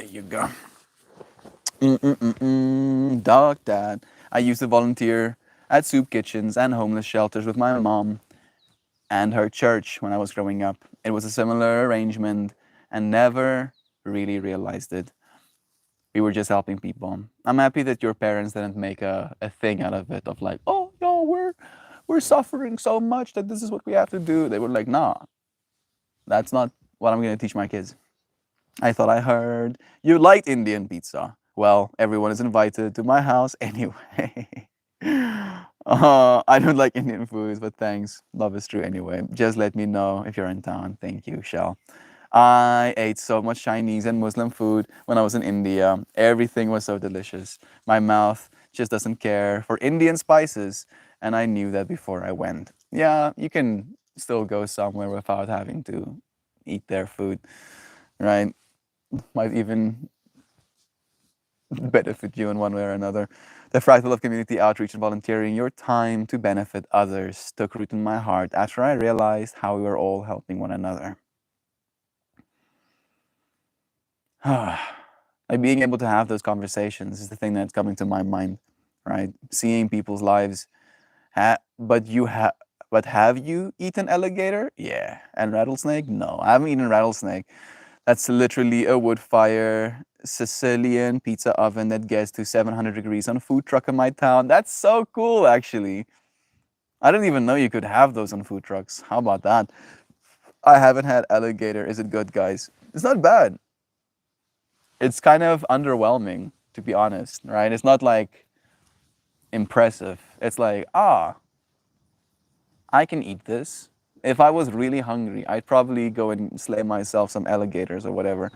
you go. Dog dad. I used to volunteer at soup kitchens and homeless shelters with my mom and her church when I was growing up. It was a similar arrangement and never really realized it. We were just helping people. I'm happy that your parents didn't make a thing out of it, of like, oh, yo, we're suffering so much that this is what we have to do. They were like, nah, that's not what I'm going to teach my kids. I thought I heard you liked Indian pizza. Well, everyone is invited to my house anyway. I don't like Indian foods, but thanks. Love is true anyway. Just let me know if you're in town. Thank you, Shell. I ate so much Chinese and Muslim food when I was in India. Everything was so delicious. My mouth just doesn't care for Indian spices, and I knew that before I went. Yeah, you can still go somewhere without having to eat their food, right? Might even benefit you in one way or another. The fractal of community outreach and volunteering your time to benefit others took root in my heart after I realized how we were all helping one another. Like being able to have those conversations is the thing that's coming to my mind, right? Seeing people's lives. But have you eaten alligator? Yeah. And rattlesnake? No, I haven't eaten rattlesnake. That's literally a wood fire Sicilian pizza oven that gets to 700 degrees on a food truck in my town. That's so cool, actually. I didn't even know you could have those on food trucks. How about that? I haven't had alligator. Is it good, guys? It's not bad. It's kind of underwhelming to be honest, right? It's not like impressive. It's like, I can eat this. If I was really hungry, I'd probably go and slay myself some alligators or whatever.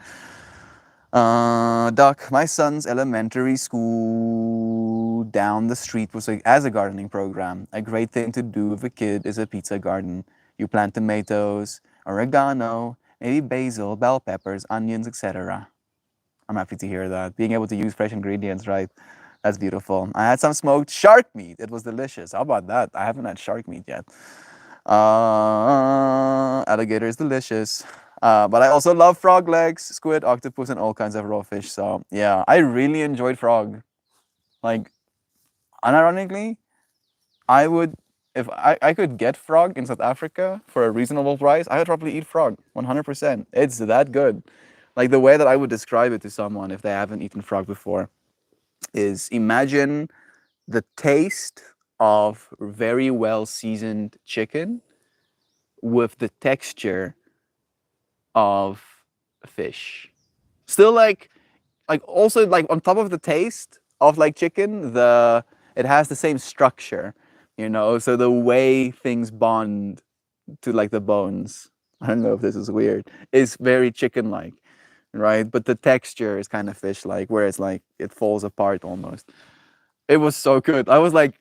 Duck, my son's elementary school down the street has a gardening program. A great thing to do with a kid is a pizza garden. You plant tomatoes, oregano, maybe basil, bell peppers, onions, etc. I'm happy to hear that. Being able to use fresh ingredients, right? That's beautiful. I had some smoked shark meat. It was delicious. How about that? I haven't had shark meat yet. Alligator is delicious. But I also love frog legs, squid, octopus, and all kinds of raw fish. So yeah, I really enjoyed frog. Like, unironically, I would, if I could get frog in South Africa for a reasonable price, I would probably eat frog 100%. It's that good. Like, the way that I would describe it to someone if they haven't eaten frog before is, imagine the taste of very well seasoned chicken with the texture of fish. Still like also like on top of the taste of like chicken, it has the same structure, you know, so the way things bond to like the bones. I don't know if this is weird. Is very chicken like, right? But the texture is kind of fish like, where it's like it falls apart almost. It was so good. I was like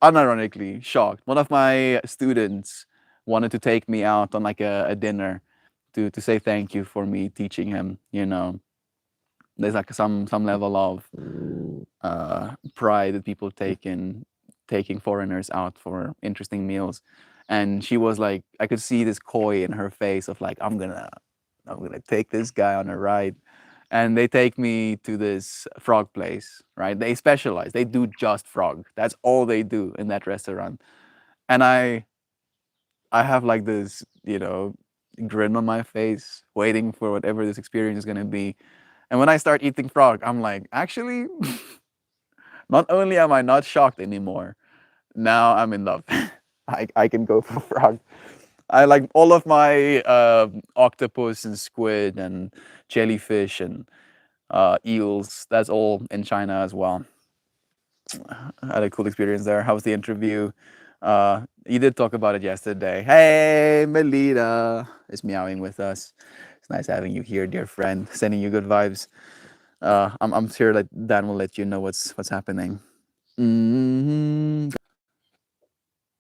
unironically shocked. One of my students wanted to take me out on like a dinner to say thank you for me teaching him, you know. There's like some level of pride that people take in taking foreigners out for interesting meals. And she was like, I could see this coy in her face of like, I'm gonna take this guy on a ride. And they take me to this frog place, right? They specialize, they do just frog. That's all they do in that restaurant. And I have like this, you know, grin on my face, waiting for whatever this experience is gonna be. And when I start eating frog, I'm like, actually, not only am I not shocked anymore, now I'm in love. I can go for frog. I like all of my octopus and squid and jellyfish and eels. That's all in China as well. I had a cool experience there. How was the interview? You did talk about it yesterday. Hey, Melita is meowing with us. It's nice having you here, dear friend. Sending you good vibes. I'm sure that Dan will let you know what's happening.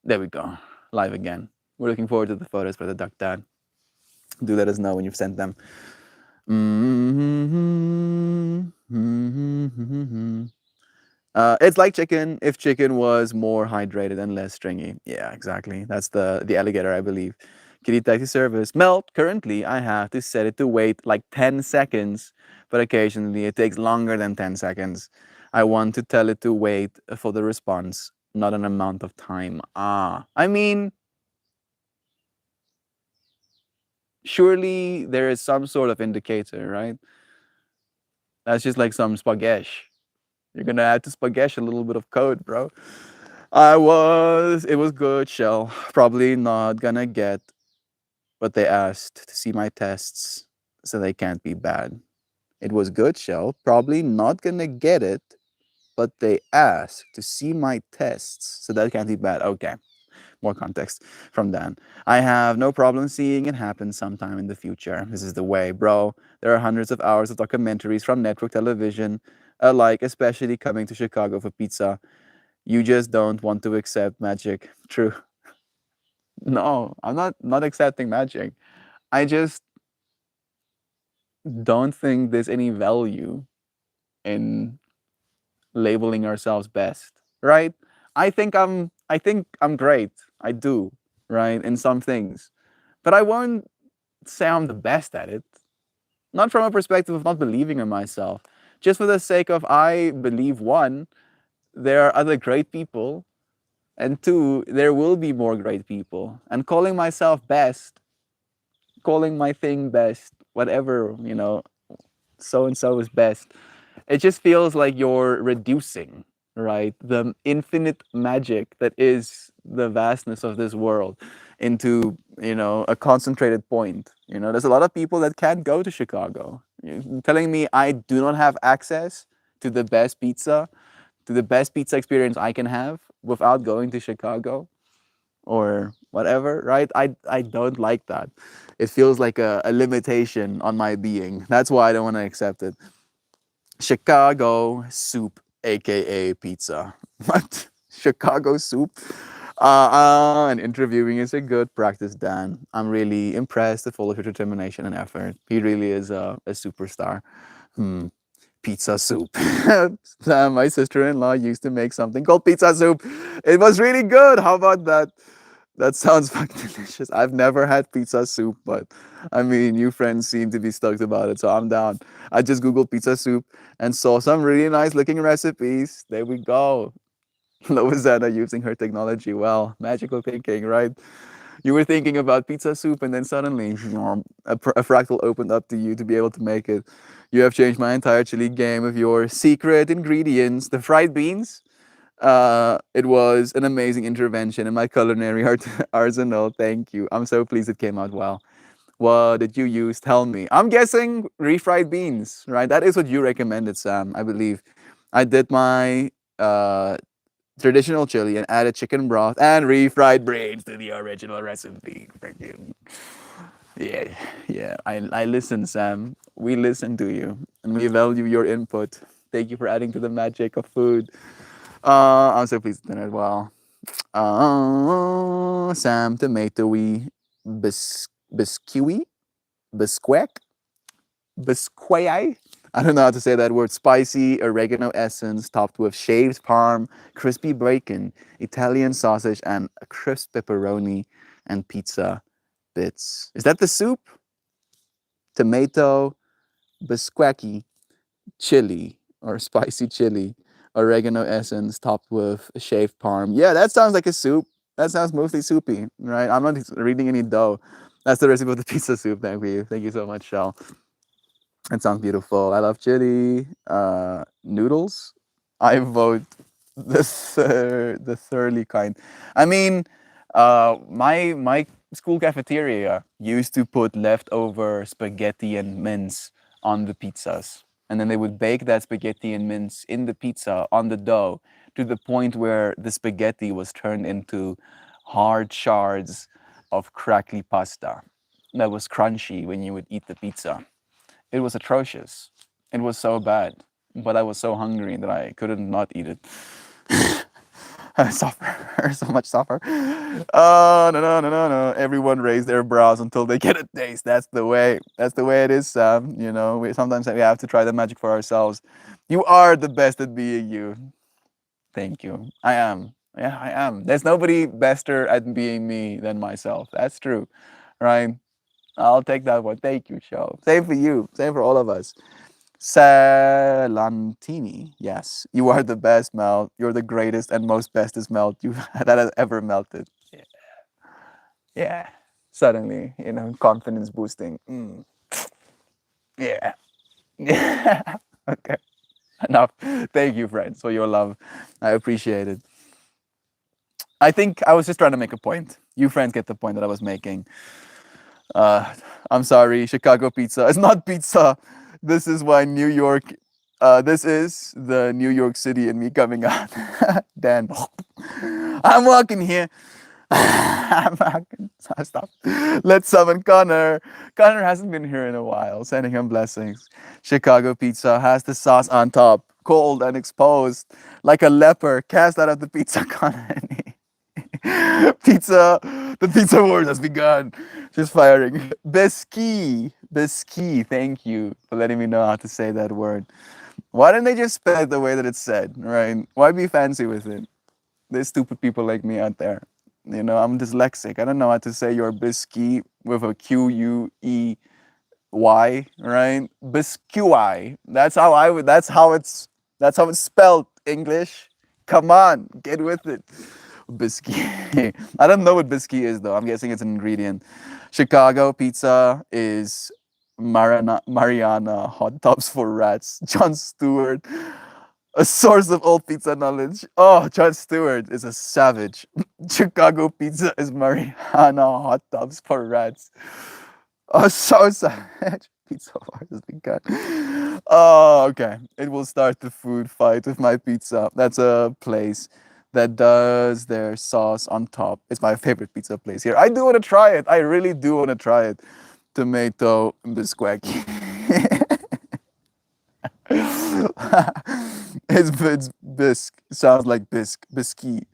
There we go. Live again. We're looking forward to the photos for the duck dad. Do let us know when you've sent them. It's like chicken if chicken was more hydrated and less stringy. Yeah, exactly. That's the alligator, I believe. Kitty taxi service. Melt. Currently, I have to set it to wait like 10 seconds, but occasionally it takes longer than 10 seconds. I want to tell it to wait for the response, not an amount of time. I mean, surely there is some sort of indicator, right? That's just like some spaghetti. You're gonna have to spaghetti a little bit of code, bro. It was good, Shell. Probably not gonna get what they asked to see my tests, so they can't be bad. It was good, Shell. Probably not gonna get it, but they asked to see my tests, so that can't be bad. Okay, more context from Dan. I have no problem seeing it happen sometime in the future. This is the way, bro. There are hundreds of hours of documentaries from network television alike, especially coming to Chicago for pizza. You just don't want to accept magic. True. No, I'm not accepting magic. I just don't think there's any value in labeling ourselves best, right? I think I'm great. I do, right? In some things. But I won't say I'm the best at it. Not from a perspective of not believing in myself. Just for the sake of, I believe, one, there are other great people, and two, there will be more great people. And calling myself best, calling my thing best, whatever, you know, so and so is best, it just feels like you're reducing, right, the infinite magic that is the vastness of this world into, you know, a concentrated point. You know, there's a lot of people that can't go to Chicago. You're telling me I do not have access to the best pizza, to the best pizza experience I can have without going to Chicago or whatever, right? I don't like that. It feels like a limitation on my being. That's why I don't want to accept it. Chicago soup, aka pizza. What? Chicago soup? And interviewing is a good practice, Dan. I'm really impressed with all of your determination and effort. He really is a superstar. Hmm. Pizza soup. My sister-in-law used to make something called pizza soup. It was really good. How about that? That sounds fucking delicious. I've never had pizza soup, but I mean, you friends seem to be stoked about it, so I'm down. I just googled pizza soup and saw some really nice looking recipes. There we go. Loizana using her technology well. Magical thinking, right? You were thinking about pizza soup, and then suddenly, a fractal opened up to you to be able to make it. You have changed my entire chili game with your secret ingredients, the fried beans. It was an amazing intervention in my culinary arsenal. Thank you. I'm so pleased it came out well. What did you use? Tell me. I'm guessing refried beans, right? That is what you recommended, Sam, I believe. I did my traditional chili and added chicken broth and refried brains to the original recipe. Thank you. Yeah, yeah. I listen, Sam. We listen to you and we value your input. Thank you for adding to the magic of food. I'm so pleased with it as well. Sam, tomatoey, biscuit, bisquac, bisquai. I don't know how to say that word. Spicy oregano essence topped with shaved parm, crispy bacon, Italian sausage, and a crisp pepperoni and pizza bits. Is that the soup? Tomato, bisquacky, chili or spicy chili, oregano essence topped with shaved parm. Yeah, that sounds like a soup. That sounds mostly soupy, right? I'm not reading any dough. That's the recipe of the pizza soup. Thank you. Thank you so much, Shell. It sounds beautiful. I love chili. Noodles. I vote the thoroughly kind. I mean, my school cafeteria used to put leftover spaghetti and mince on the pizzas, and then they would bake that spaghetti and mince in the pizza on the dough to the point where the spaghetti was turned into hard shards of crackly pasta that was crunchy when you would eat the pizza. It was atrocious. It was so bad, but I was so hungry that I couldn't not eat it. I suffer, so much suffer. Oh no no no no no! Everyone raise their brows until they get a taste. That's the way. That's the way it is, Sam. You know, sometimes we have to try the magic for ourselves. You are the best at being you. Thank you. I am. Yeah, I am. There's nobody bester at being me than myself. That's true, right? I'll take that one. Thank you, show. Same for you. Same for all of us. Salantini. Yes, you are the best melt. You're the greatest and most bestest melt you that has ever melted. Yeah. Yeah. Suddenly, confidence boosting. Yeah. Yeah. Okay. Enough. Thank you, friends, for your love. I appreciate it. I think I was just trying to make a point. You friends get the point that I was making. Uh, I'm sorry, Chicago pizza. It's not pizza. This is why New York. This is the New York City in me coming out. Dan, I'm walking here. I'm walking. Stop. Let's summon Connor. Connor hasn't been here in a while. Sending him blessings. Chicago pizza has the sauce on top, cold and exposed, like a leper cast out of the pizza colony. Pizza, the pizza wars has begun. Just firing. Bisky. Thank you for letting me know how to say that word. Why didn't they just spell it the way that it's said, right? Why be fancy with it? There's stupid people like me out there. I'm dyslexic. I don't know how to say your bisky with a Quey, right? Biscuit. That's how I would. That's how it's spelled. English. Come on, get with it. Biscuit. I don't know what biscuit is though. I'm guessing it's an ingredient. Chicago pizza is Mariana hot tubs for rats. John Stewart, a source of all pizza knowledge. Oh, John Stewart is a savage. Chicago pizza is Mariana hot tubs for rats. Oh, so savage. pizza hard as we can. Oh, okay. It will start the food fight with my pizza. That's a place that does their sauce on top. It's my favorite pizza place here. I do want to try it. I really do want to try it. Tomato bisquecchi. It's bisque. Sounds like bisque. Biscuit.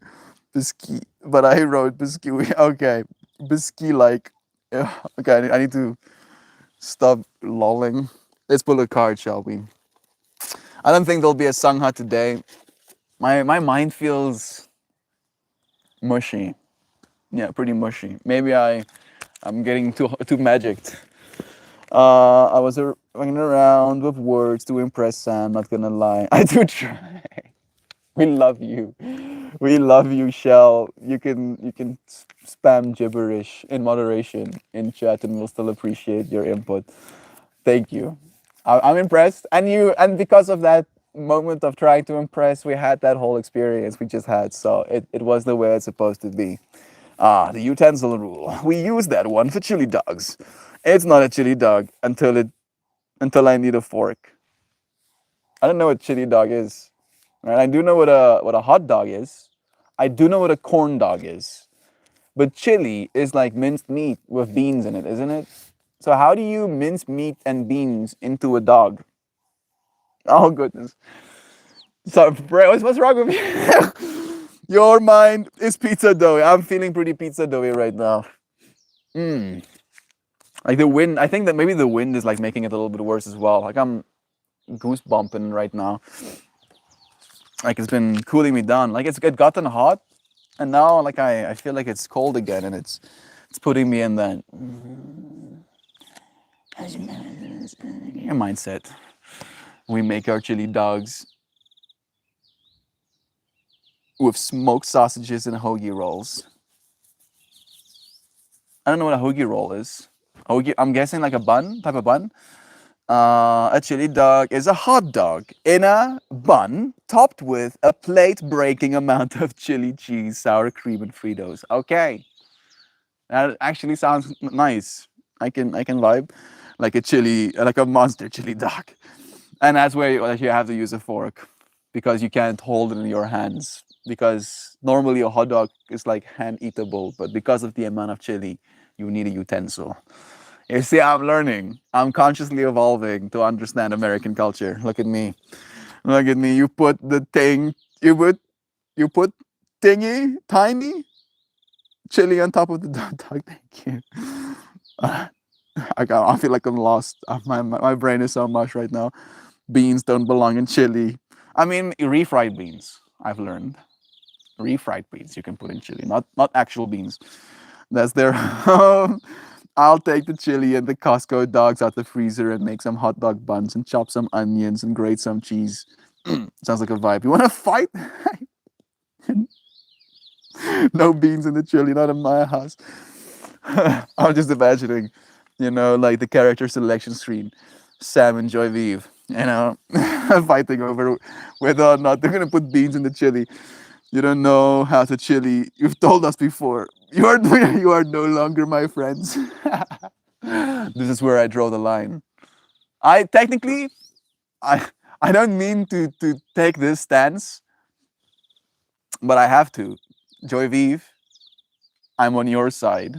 Biscuit. But I wrote biscuit. Okay. Biscuit like. Yeah, okay, I need to stop lolling. Let's pull a card, shall we? I don't think there'll be a Sangha today. My mind feels mushy. Yeah, pretty mushy. Maybe I'm getting too magicked. I was running around with words to impress Sam. Not gonna lie, I do try. We love you. We love you, Shell. You can spam gibberish in moderation in chat, and we'll still appreciate your input. Thank you. I'm impressed, and because of that moment of trying to impress, we had that whole experience we just had. So it was the way it's supposed to be. Ah, the utensil rule. We use that one for chili dogs. It's not a chili dog until I need a fork. I don't know what chili dog is. Right? I do know what a hot dog is. I do know what a corn dog is. But chili is like minced meat with beans in it, isn't it? So how do you mince meat and beans into a dog? Oh goodness. So what's wrong with you? Your mind is pizza doughy. I'm feeling pretty pizza doughy right now. Like the wind, I think that maybe the wind is like making it a little bit worse as well. Like I'm goosebumping right now. Like it's been cooling me down. Like it gotten hot, and now like I feel like it's cold again, and it's putting me in that mindset. We make our chili dogs with smoked sausages and hoagie rolls. I don't know what a hoagie roll is. Hoagie, I'm guessing like a bun, type of bun. A chili dog is a hot dog in a bun topped with a plate breaking amount of chili cheese, sour cream, and Fritos. Okay, that actually sounds nice. I can vibe like a chili, like a monster chili dog, and that's where you have to use a fork because you can't hold it in your hands because normally a hot dog is like hand eatable, but because of the amount of chili, you need a utensil. You see, I'm learning. I'm consciously evolving to understand American culture. Look at me. Look at me. You put the thing. You put thingy tiny chili on top of the dog. Thank you. I feel like I'm lost. My brain is so mush right now. Beans don't belong in chili. I mean, refried beans. I've learned refried beans you can put in chili, not actual beans. That's their. I'll take the chili and the Costco dogs out the freezer and make some hot dog buns and chop some onions and grate some cheese. Sounds like a vibe. You want to fight? No beans in the chili, not in my house. I'm just imagining, like the character selection screen, Sam and Joy Vive, fighting over whether or not they're gonna put beans in the chili. You don't know how to chili. You've told us before. You are you are no longer my friends. This is where I draw the line. I technically, I I don't mean to take this stance, but I have to. Joy Vive, I'm on your side.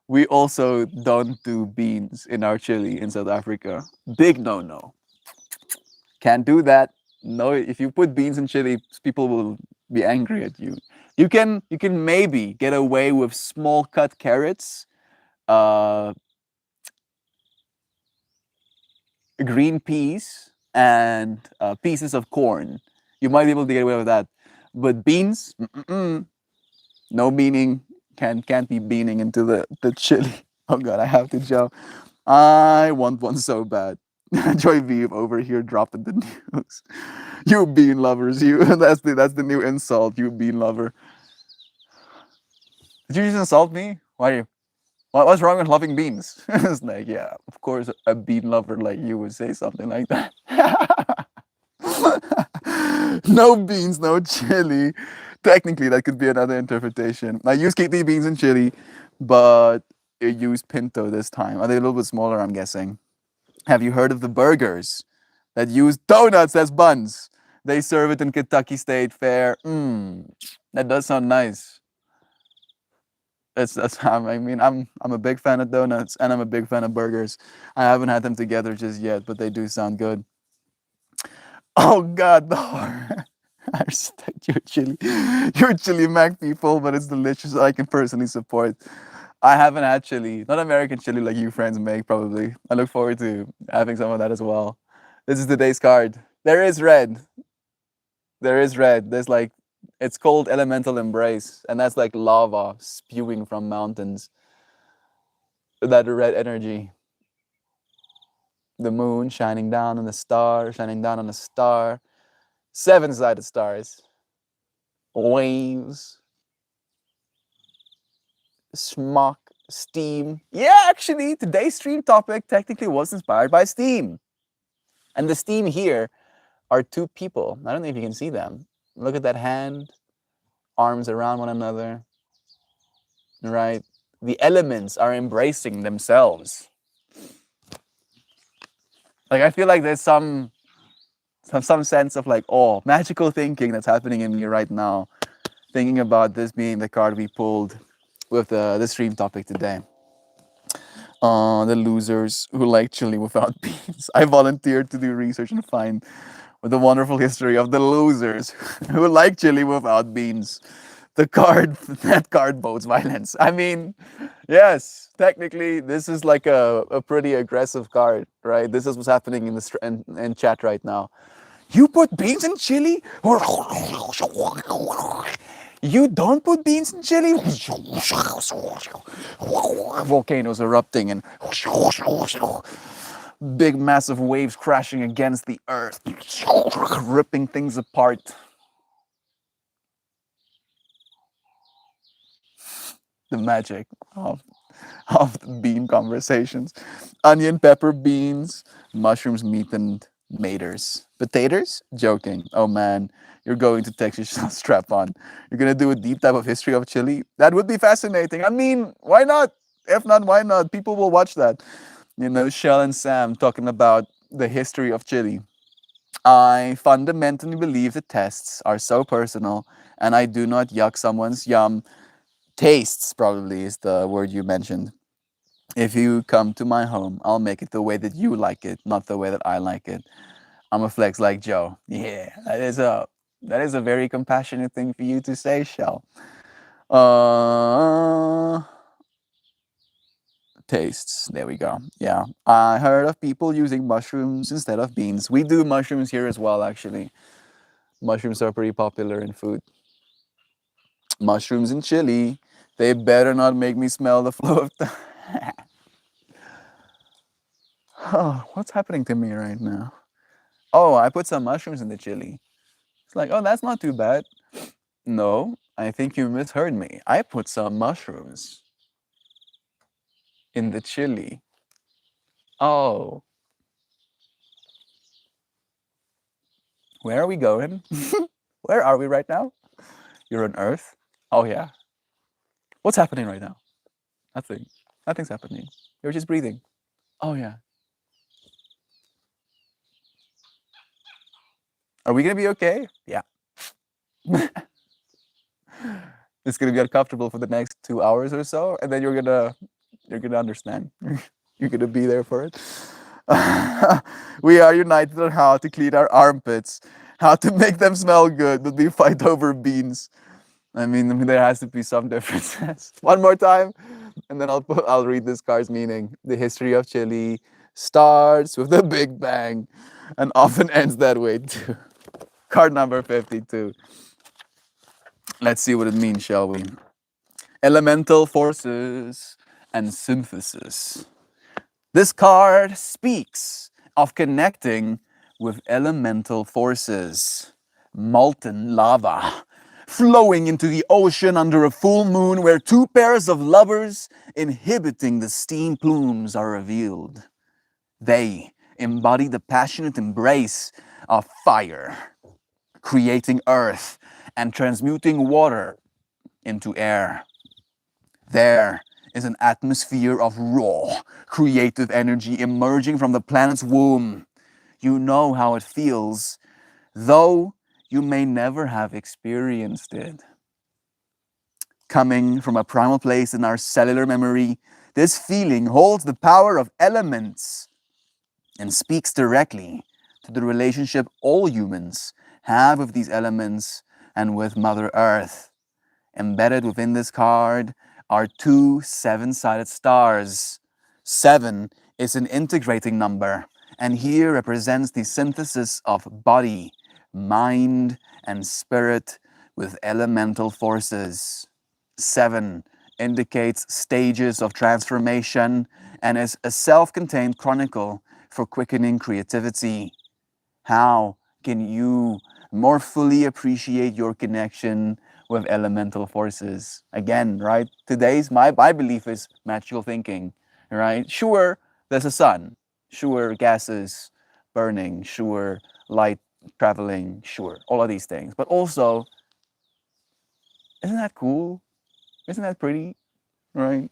We also don't do beans in our chili in South Africa. Big no no. Can't do that. No, if you put beans in chili, people will be angry at you. You can maybe get away with small cut carrots, uh, green peas, and pieces of corn. You might be able to get away with that, but beans, no beaning. Can't be beaning into the chili. Oh god, I have to jump. I want one so bad. Joy Vive over here dropping the news. You bean lovers, you. That's the new insult. You bean lover. Did you just insult me? Why are you? What's wrong with loving beans? It's like, yeah, of course, a bean lover like you would say something like that. No beans, no chili. Technically, that could be another interpretation. I use kidney beans and chili, but use Pinto this time. Are they a little bit smaller, I'm guessing? Have you heard of the burgers that use donuts as buns? They serve it in Kentucky State Fair. That does sound nice. That's I mean I'm a big fan of donuts and I'm a big fan of burgers. I haven't had them together just yet, but they do sound good. Oh God, the horror. I respect your chili. Your chili mac people, but it's delicious. I can personally support. I haven't had chili, not American chili like you friends make probably. I look forward to having some of that as well. This is today's card. There is red. There is red. There's like it's called Elemental Embrace, and that's like lava spewing from mountains. That red energy. The moon shining down on the star, shining down on a star. Seven-sided stars. Waves. Smoke. Steam. Yeah, actually, today's stream topic technically was inspired by steam. And the steam here are two people. I don't know if you can see them. Look at that hand, arms around one another. Right? The elements are embracing themselves. Like I feel like there's some sense of like, oh, magical thinking that's happening in me right now. Thinking about this being the card we pulled with the stream topic today. The losers who like chili without beans. I volunteered to do research and find the wonderful history of the losers who like chili without beans. That card bodes violence. I mean, yes, technically this is like a pretty aggressive card, right? This is what's happening in the in chat right now. You put beans in chili? You don't put beans in chili? Volcanoes erupting and big massive waves crashing against the earth, ripping things apart. The magic of the bean conversations. Onion, pepper, beans, mushrooms, meat, and maters. Potatoes? Joking. Oh man, you're going to Texas strap on. You're gonna do a deep dive of history of chili? That would be fascinating. I mean, why not? If not, why not? People will watch that. You know, Shell and Sam talking about the history of chili. I fundamentally believe the tests are so personal and I do not yuck someone's yum. Tastes probably is the word you mentioned. If you come to my home, I'll make it the way that you like it, not the way that I like it. I'm a flex like Joe. Yeah, that is a very compassionate thing for you to say, Shell. Tastes. There we go. Yeah, I heard of people using mushrooms instead of beans. We do mushrooms here as well, actually. Mushrooms are pretty popular in food. Mushrooms and chili. They better not make me smell the flow of the. Oh, what's happening to me right now? Oh, I put some mushrooms in the chili. It's like, oh, that's not too bad. No, I think you misheard me. I put some mushrooms in the chili. Oh, where are we going? Where are we right now? You're on Earth? Oh, yeah. What's happening right now? Nothing. Nothing's happening. You're just breathing. Oh, yeah. Are we going to be okay? Yeah. It's going to be uncomfortable for the next 2 hours or so, and then you're going to understand. You're going to be there for it. We are united on how to clean our armpits, how to make them smell good, but we fight over beans. I mean, there has to be some differences. One more time, and then I'll read this card's meaning. The history of chili starts with the Big Bang, and often ends that way too. Card number 52. Let's see what it means, shall we? Elemental forces and synthesis. This card speaks of connecting with elemental forces. Molten lava flowing into the ocean under a full moon where two pairs of lovers inhibiting the steam plumes are revealed. They embody the passionate embrace of fire, creating earth and transmuting water into air. Their is an atmosphere of raw, creative energy emerging from the planet's womb. You know how it feels, though you may never have experienced it. Coming from a primal place in our cellular memory, this feeling holds the power of elements and speaks directly to the relationship all humans have with these elements and with Mother Earth. Embedded within this card are two seven-sided stars. Seven is an integrating number, and here represents the synthesis of body, mind, and spirit with elemental forces. Seven indicates stages of transformation and is a self-contained chronicle for quickening creativity. How can you more fully appreciate your connection with elemental forces? Again, right? Today's my belief is magical thinking, right? Sure, there's a sun. Sure, gases burning. Sure, light traveling. Sure, all of these things. But also, isn't that cool? Isn't that pretty? Right?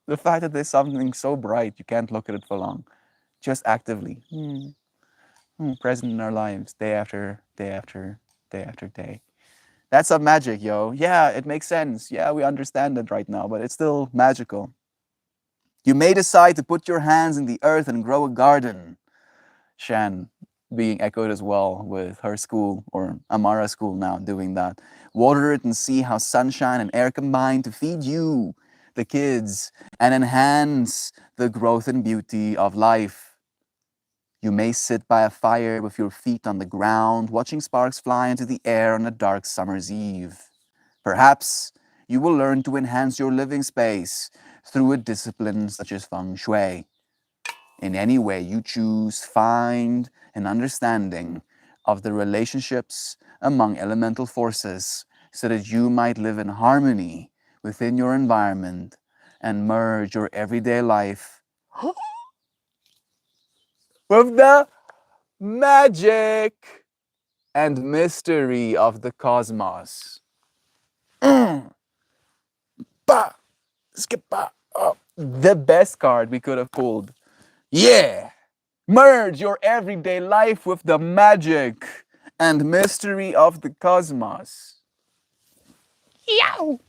The fact that there's something so bright you can't look at it for long, just actively present in our lives, day after day after day after day. That's some magic, yo. Yeah, it makes sense. Yeah, we understand it right now, but it's still magical. You may decide to put your hands in the earth and grow a garden. Shan being echoed as well with her school, or Amara school now, doing that. Water it and see how sunshine and air combine to feed you, the kids, and enhance the growth and beauty of life. You may sit by a fire with your feet on the ground, watching sparks fly into the air on a dark summer's eve. Perhaps you will learn to enhance your living space through a discipline such as feng shui. In any way you choose, find an understanding of the relationships among elemental forces so that you might live in harmony within your environment and merge your everyday life with the magic and mystery of the cosmos. Bah, skip, bah. Oh, the best card we could have pulled. Yeah! Merge your everyday life with the magic and mystery of the cosmos. Yow!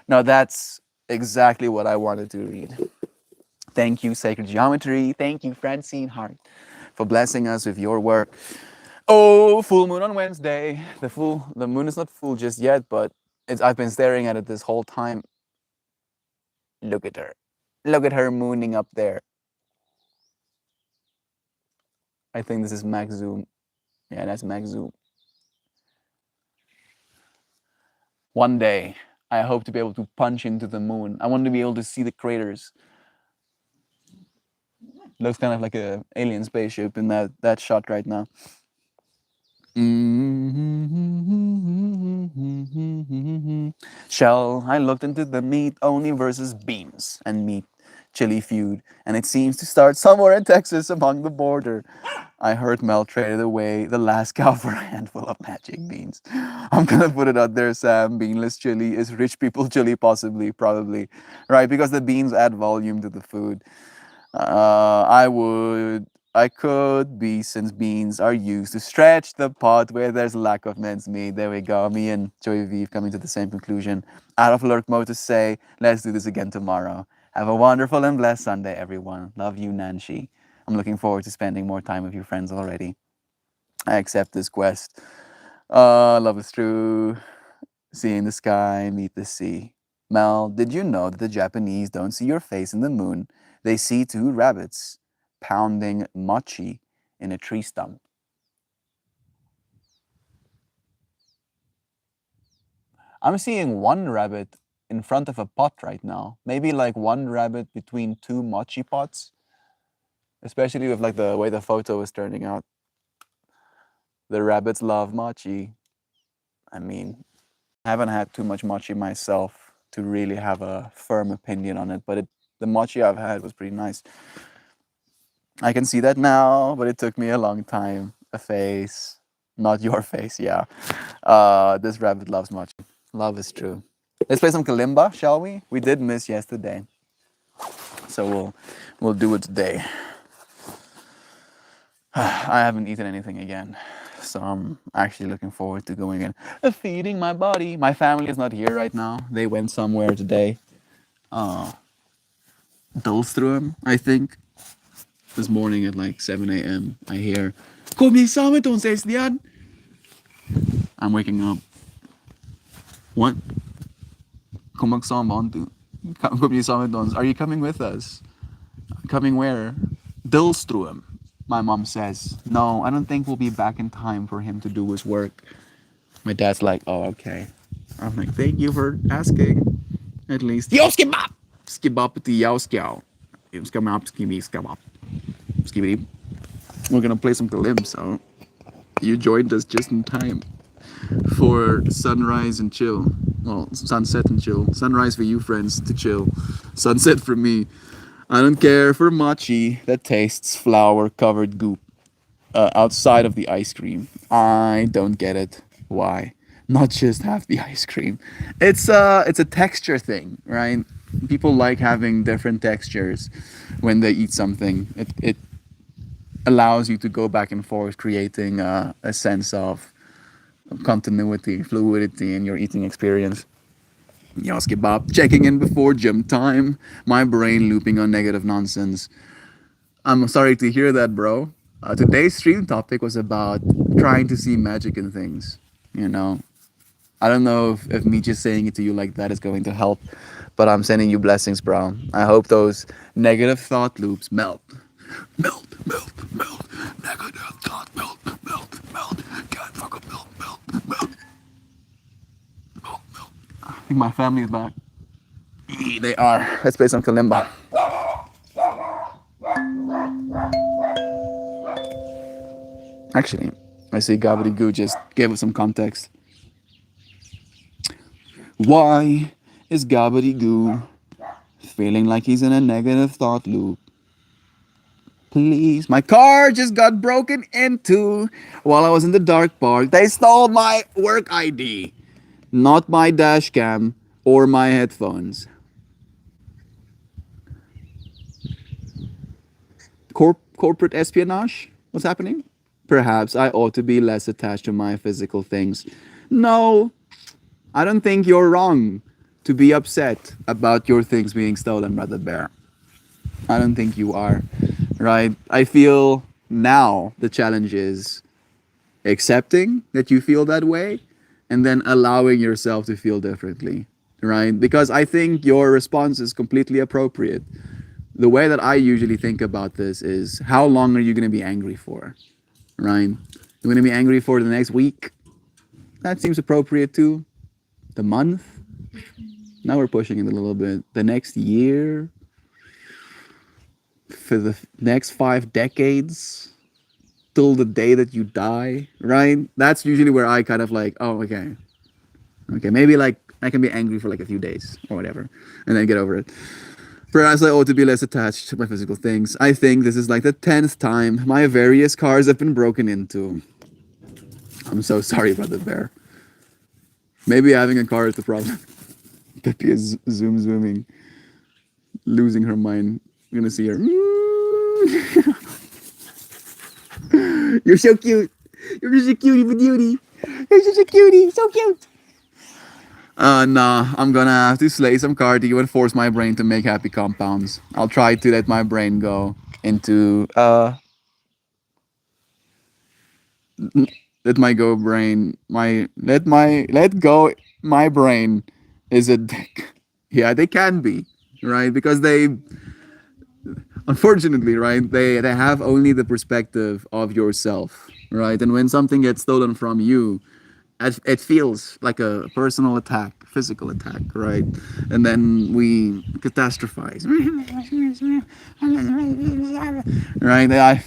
Now that's exactly what I wanted to read. Thank you, Sacred Geometry. Thank you, Francine Hart, for blessing us with your work. Oh, full moon on Wednesday. The moon is not full just yet, but I've been staring at it this whole time. Look at her. Look at her mooning up there. I think this is max zoom. Yeah, that's max zoom. One day, I hope to be able to punch into the moon. I want to be able to see the craters. Looks kind of like an alien spaceship in that shot right now. Shell, I looked into the meat only versus beans and meat chili feud, and it seems to start somewhere in Texas among the border. I heard Mel traded away the last cow for a handful of magic beans. I'm gonna put it out there, Sam. Beanless chili is rich people chili, possibly, probably, right? Because the beans add volume to the food. I could be, since beans are used to stretch the pot where there's lack of mincemeat. There we go. Me and Joey V coming to the same conclusion. Out of lurk mode to say, let's do this again tomorrow. Have a wonderful and blessed Sunday, everyone. Love you, Nancy. I'm looking forward to spending more time with you friends already. I accept this quest. Love is true. Seeing the sky, meet the sea. Mel, did you know that the Japanese don't see your face in the moon? They see two rabbits pounding mochi in a tree stump. I'm seeing one rabbit in front of a pot right now. Maybe like one rabbit between two mochi pots. Especially with like the way the photo is turning out. The rabbits love mochi. I mean, I haven't had too much mochi myself to really have a firm opinion on it, but the mochi I've had was pretty nice. I can see that now, but it took me a long time. A face, not your face, yeah. This rabbit loves mochi. Love is true. Let's play some kalimba, shall we? We did miss yesterday, so we'll do it today. I haven't eaten anything again, so I'm actually looking forward to going in feeding my body. My family is not here right now. They went somewhere today. Dulstruum, I think. This morning at like 7 a.m. I hear Kom je samen met ons, Eslian? I'm waking up. What? Kom ik samen aan toe? Kom je samen met ons? Are you coming with us? Coming where? Dulstruum. My mom says, no, I don't think we'll be back in time for him to do his work. My dad's like, oh, okay. I'm like, thank you for asking. At least. Yo, skibab! Skibab to yow skyow. Skibab, skibby, skibab. Skibby. We're gonna play some calypso. You joined us just in time for sunrise and chill. Well, sunset and chill. Sunrise for you friends to chill. Sunset for me. I don't care for mochi that tastes flour covered goop outside of the ice cream. I don't get it. Why? Not just have the ice cream. It's a texture thing, right? People like having different textures when they eat something. It allows you to go back and forth, creating a sense of continuity, fluidity in your eating experience. Yas kebab, checking in before gym time. My brain looping on negative nonsense. I'm sorry to hear that, bro. Today's stream topic was about trying to see magic in things. You know, I don't know if me just saying it to you like that is going to help, but I'm sending you blessings, bro. I hope those negative thought loops melt. Melt, melt, melt. Negative thought, melt, melt, melt. Can't fuck up, melt, melt, melt. Melt, melt. I think my family is back. They are. Let's play some kalimba. Actually, I see Gabadoo just gave us some context. Why is Gabadoo feeling like he's in a negative thought loop? Please, my car just got broken into while I was in the dark park. They stole my work ID, not my dash cam or my headphones. Corporate espionage? What's happening? Perhaps I ought to be less attached to my physical things. No, I don't think you're wrong to be upset about your things being stolen, Brother Bear. I don't think you are, right? I feel now the challenge is accepting that you feel that way and then allowing yourself to feel differently, right? Because I think your response is completely appropriate. The way that I usually think about this is how long are you going to be angry for, right? You're going to be angry for the next week? That seems appropriate too. The month? Now we're pushing it a little bit. The next year? For the next 5 decades? Till the day that you die, right? That's usually where I kind of like, oh, okay. Okay, maybe like I can be angry for like a few days or whatever and then get over it. Perhaps I ought to be less attached to my physical things. I think this is like the 10th time my various cars have been broken into. I'm so sorry, Brother Bear. Maybe having a car is the problem. Peppy is zooming, losing her mind. You're gonna see her. You're so cute. You're just a cutie patootie. You're just a cutie. So cute. Nah, I'm gonna have to slay some cardio and force my brain to make happy compounds. I'll try to let my brain go into let my go brain let go my brain is a dick. Yeah, they can be, right? Because they unfortunately, right, they have only the perspective of yourself, right? And when something gets stolen from you, it feels like a personal attack, physical attack, right? And then we catastrophize, right?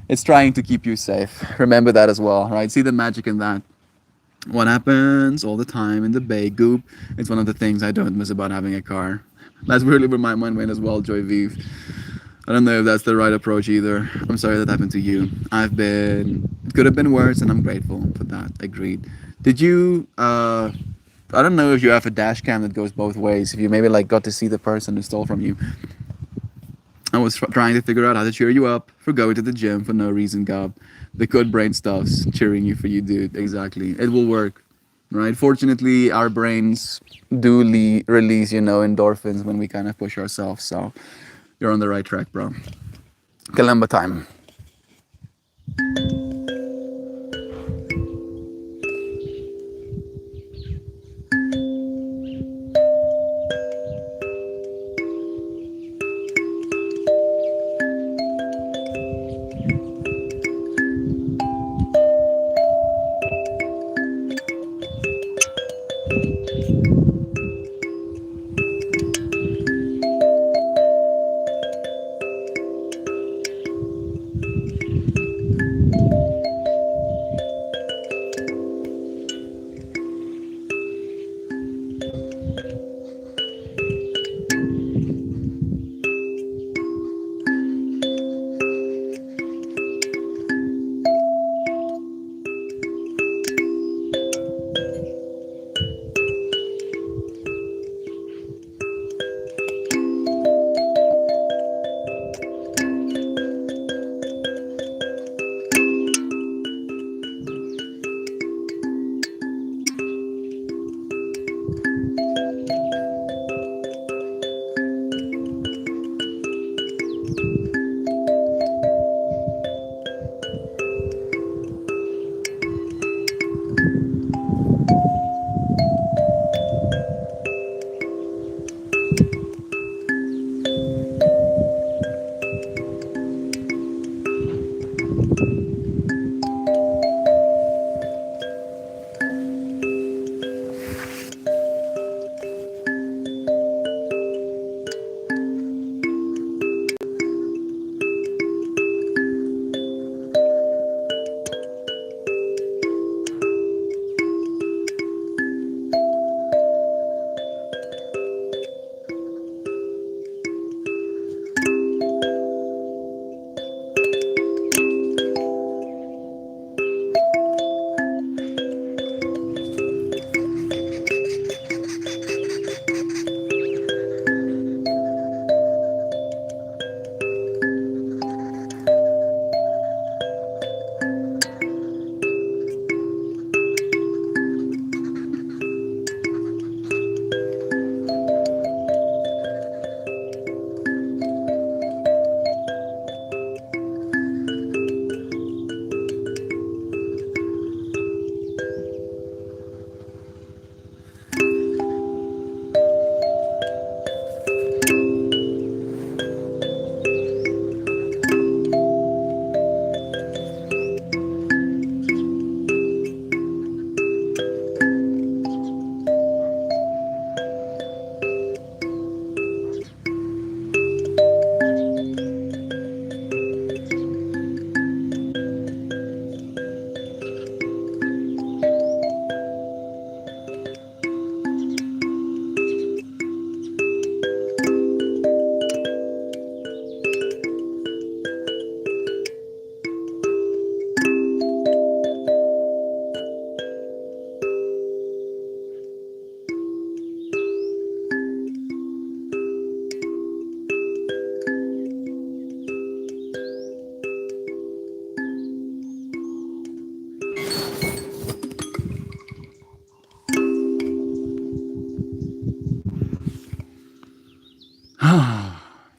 It's trying to keep you safe. Remember that as well, right? See the magic in that. What happens all the time in the Bay Goop? It's one of the things I don't miss about having a car. That's really where my mind went as well, Joy Vive. I don't know if that's the right approach either. I'm sorry that happened to you. It could have been worse, and I'm grateful for that. Agreed. Did you I don't know if you have a dash cam that goes both ways. If you maybe like got to see the person who stole from you. I was trying to figure out how to cheer you up for going to the gym for no reason, Gob. The good brain stuff's cheering you for you, dude. Exactly. It will work, right? Fortunately, our brains do release, endorphins when we kind of push ourselves. So you're on the right track, bro. Kalemba time.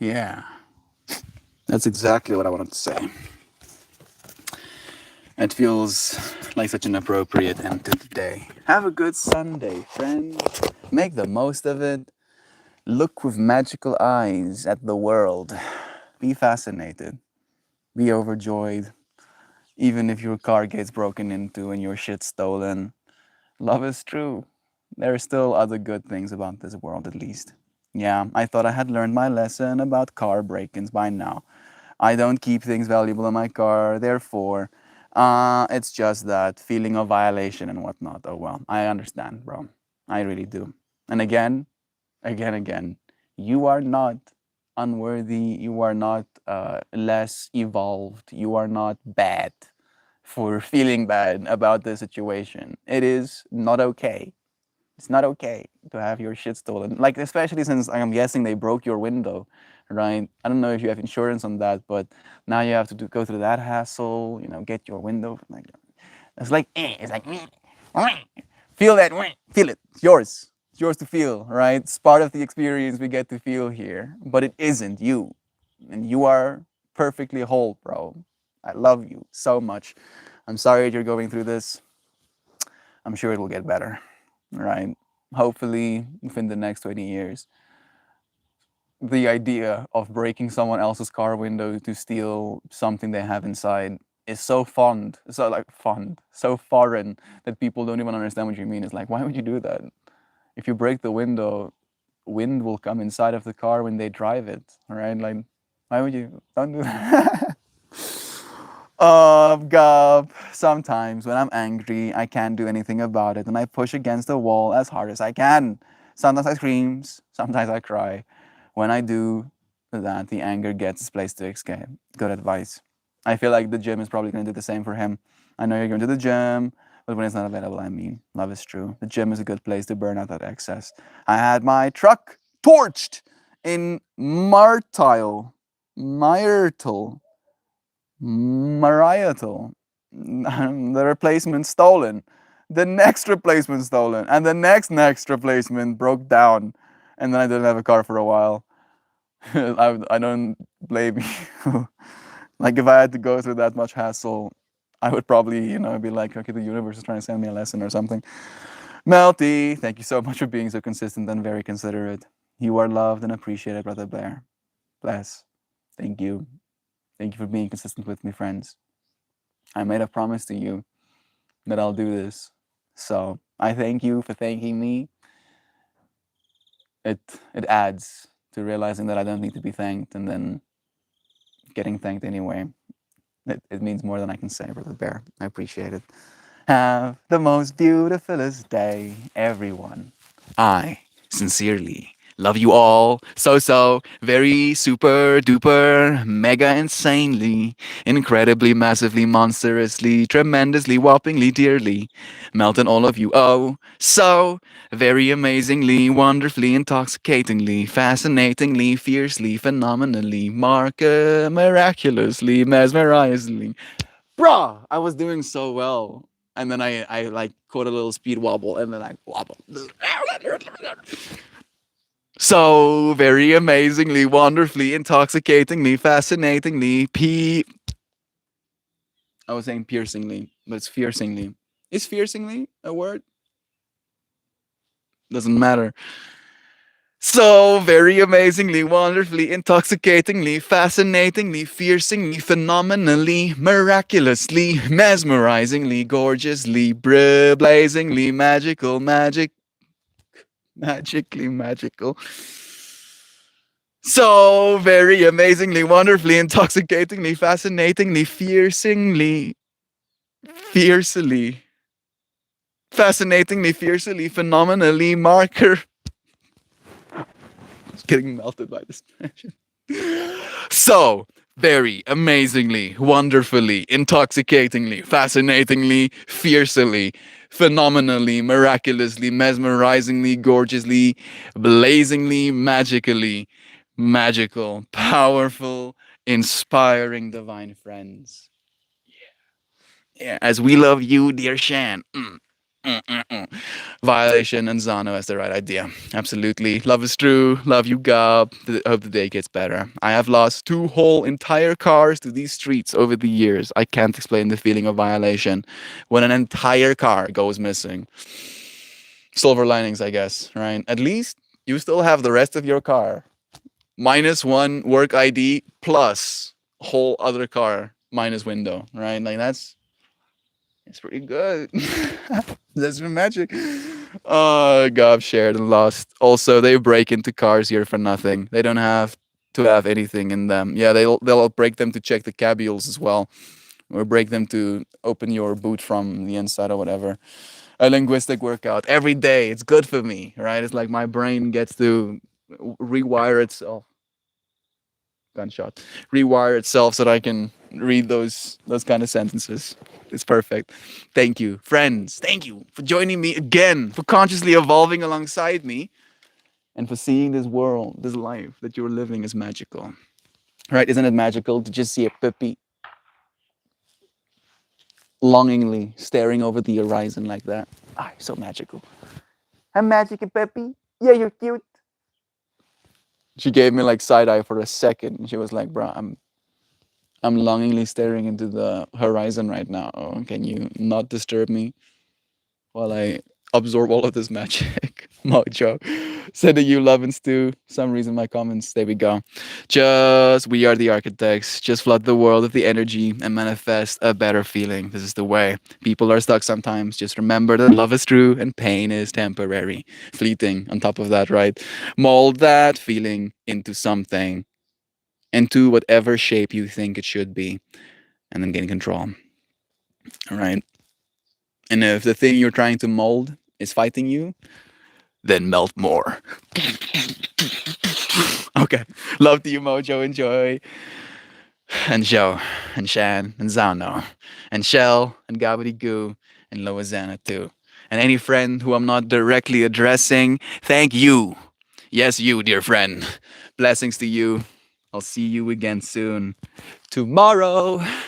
Yeah, that's exactly what I wanted to say. It feels like such an appropriate end to the day. Have a good Sunday, friend. Make the most of it. Look with magical eyes at the world. Be fascinated. Be overjoyed. Even if your car gets broken into and your shit stolen, love is true. There are still other good things about this world, at least. Yeah, I thought I had learned my lesson about car break ins by now. I don't keep things valuable in my car, therefore, it's just that feeling of violation and whatnot. Oh well, I understand, bro. I really do. And again, you are not unworthy. You are not less evolved. You are not bad for feeling bad about the situation. It is not okay. It's not okay to have your shit stolen. Like, especially since I'm guessing they broke your window, right? I don't know if you have insurance on that, but now you have to go through that hassle, get your window. Like, it's like, it's like, feel that, feel it. It's yours. It's yours to feel, right? It's part of the experience we get to feel here, but it isn't you. And you are perfectly whole, bro. I love you so much. I'm sorry that you're going through this. I'm sure it will get better, right? Hopefully, within the next 20 years. The idea of breaking someone else's car window to steal something they have inside is so so foreign that people don't even understand what you mean. It's like, why would you do that? If you break the window, wind will come inside of the car when they drive it, right? Like, why would you? Don't do that. God, sometimes when I'm angry, I can't do anything about it, and I push against the wall as hard as I can. Sometimes I scream, sometimes I cry. When I do that, the anger gets its place to escape. Good advice. I feel like the gym is probably going to do the same for him. I know you're going to the gym, but when it's not available, I mean, love is true. The gym is a good place to burn out that excess. I had my truck torched in Myrtle, Marietal. The replacement stolen. The next replacement stolen. And the next replacement broke down. And then I didn't have a car for a while. I don't blame you. Like, if I had to go through that much hassle, I would probably, be like, okay, the universe is trying to send me a lesson or something. Melty, thank you so much for being so consistent and very considerate. You are loved and appreciated, Brother Bear. Bless. Thank you. Thank you for being consistent with me, friends. I made a promise to you that I'll do this. So I thank you for thanking me. It adds to realizing that I don't need to be thanked and then getting thanked anyway. It means more than I can say, Brother Bear. I appreciate it. Have the most beautifulest day, everyone. I sincerely love you all so very super duper mega insanely incredibly massively monstrously tremendously whoppingly dearly melting all of you oh so very amazingly wonderfully intoxicatingly fascinatingly fiercely phenomenally miraculously mesmerizingly. Bruh, I was doing so well. And then I like caught a little speed wobble and then I wobble. So very amazingly, wonderfully, intoxicatingly, fascinatingly, I was saying piercingly, but it's fiercingly. Is fiercingly a word? Doesn't matter. So very amazingly, wonderfully, intoxicatingly, fascinatingly, fiercingly, phenomenally, miraculously, mesmerizingly, gorgeously, blazingly, magically magical. So very amazingly, wonderfully, intoxicatingly, fascinatingly, fiercely, fascinatingly, fiercely, phenomenally, marker. Getting melted by this. So, very amazingly, wonderfully, intoxicatingly, fascinatingly, fiercely, phenomenally, miraculously, mesmerizingly, gorgeously, blazingly, magically, magical, powerful, inspiring, divine friends. Yeah, as we love you, dear Shan. Violation and Zano has the right idea. Absolutely. Love is true. Love you, Gob. Hope the day gets better. I have lost two whole entire cars to these streets over the years. I can't explain the feeling of violation when an entire car goes missing. Silver linings, I guess, right? At least you still have the rest of your car. Minus one work ID plus whole other car minus window, right? Like it's pretty good. That's magic. Oh, God, shared and lost. Also, they break into cars here for nothing. They don't have to have anything in them. Yeah, they'll break them to check the cabules as well, or break them to open your boot from the inside or whatever. A linguistic workout every day. It's good for me, right? It's like my brain gets to rewire itself. Gunshot. Rewire itself so that I can read those kind of sentences. It's perfect. Thank you, friends. Thank you for joining me again, for consciously evolving alongside me, and for seeing this world, this life that you're living is magical. Right? Isn't it magical to just see a puppy longingly staring over the horizon like that? Ah, so magical. I'm magical, puppy. Yeah, you're cute. She gave me like side eye for a second. She was like, "Bro, I'm longingly staring into the horizon right now. Can you not disturb me while I absorb all of this magic?" Mojo. Sending you love and stew. Some reason my comments. There we go. Just we are the architects. Just flood the world with the energy and manifest a better feeling. This is the way. People are stuck sometimes. Just remember that love is true and pain is temporary. Fleeting on top of that, right? Mold that feeling into something, into whatever shape you think it should be, and then gain control. All right. And if the thing you're trying to mold is fighting you, then melt more. Okay. Love to you, Mojo. Enjoy. And Joe, and Shan, and Zano, and Shell, and Goo, and Loazana too. And any friend who I'm not directly addressing, thank you. Yes, you, dear friend. Blessings to you. I'll see you again soon. Tomorrow.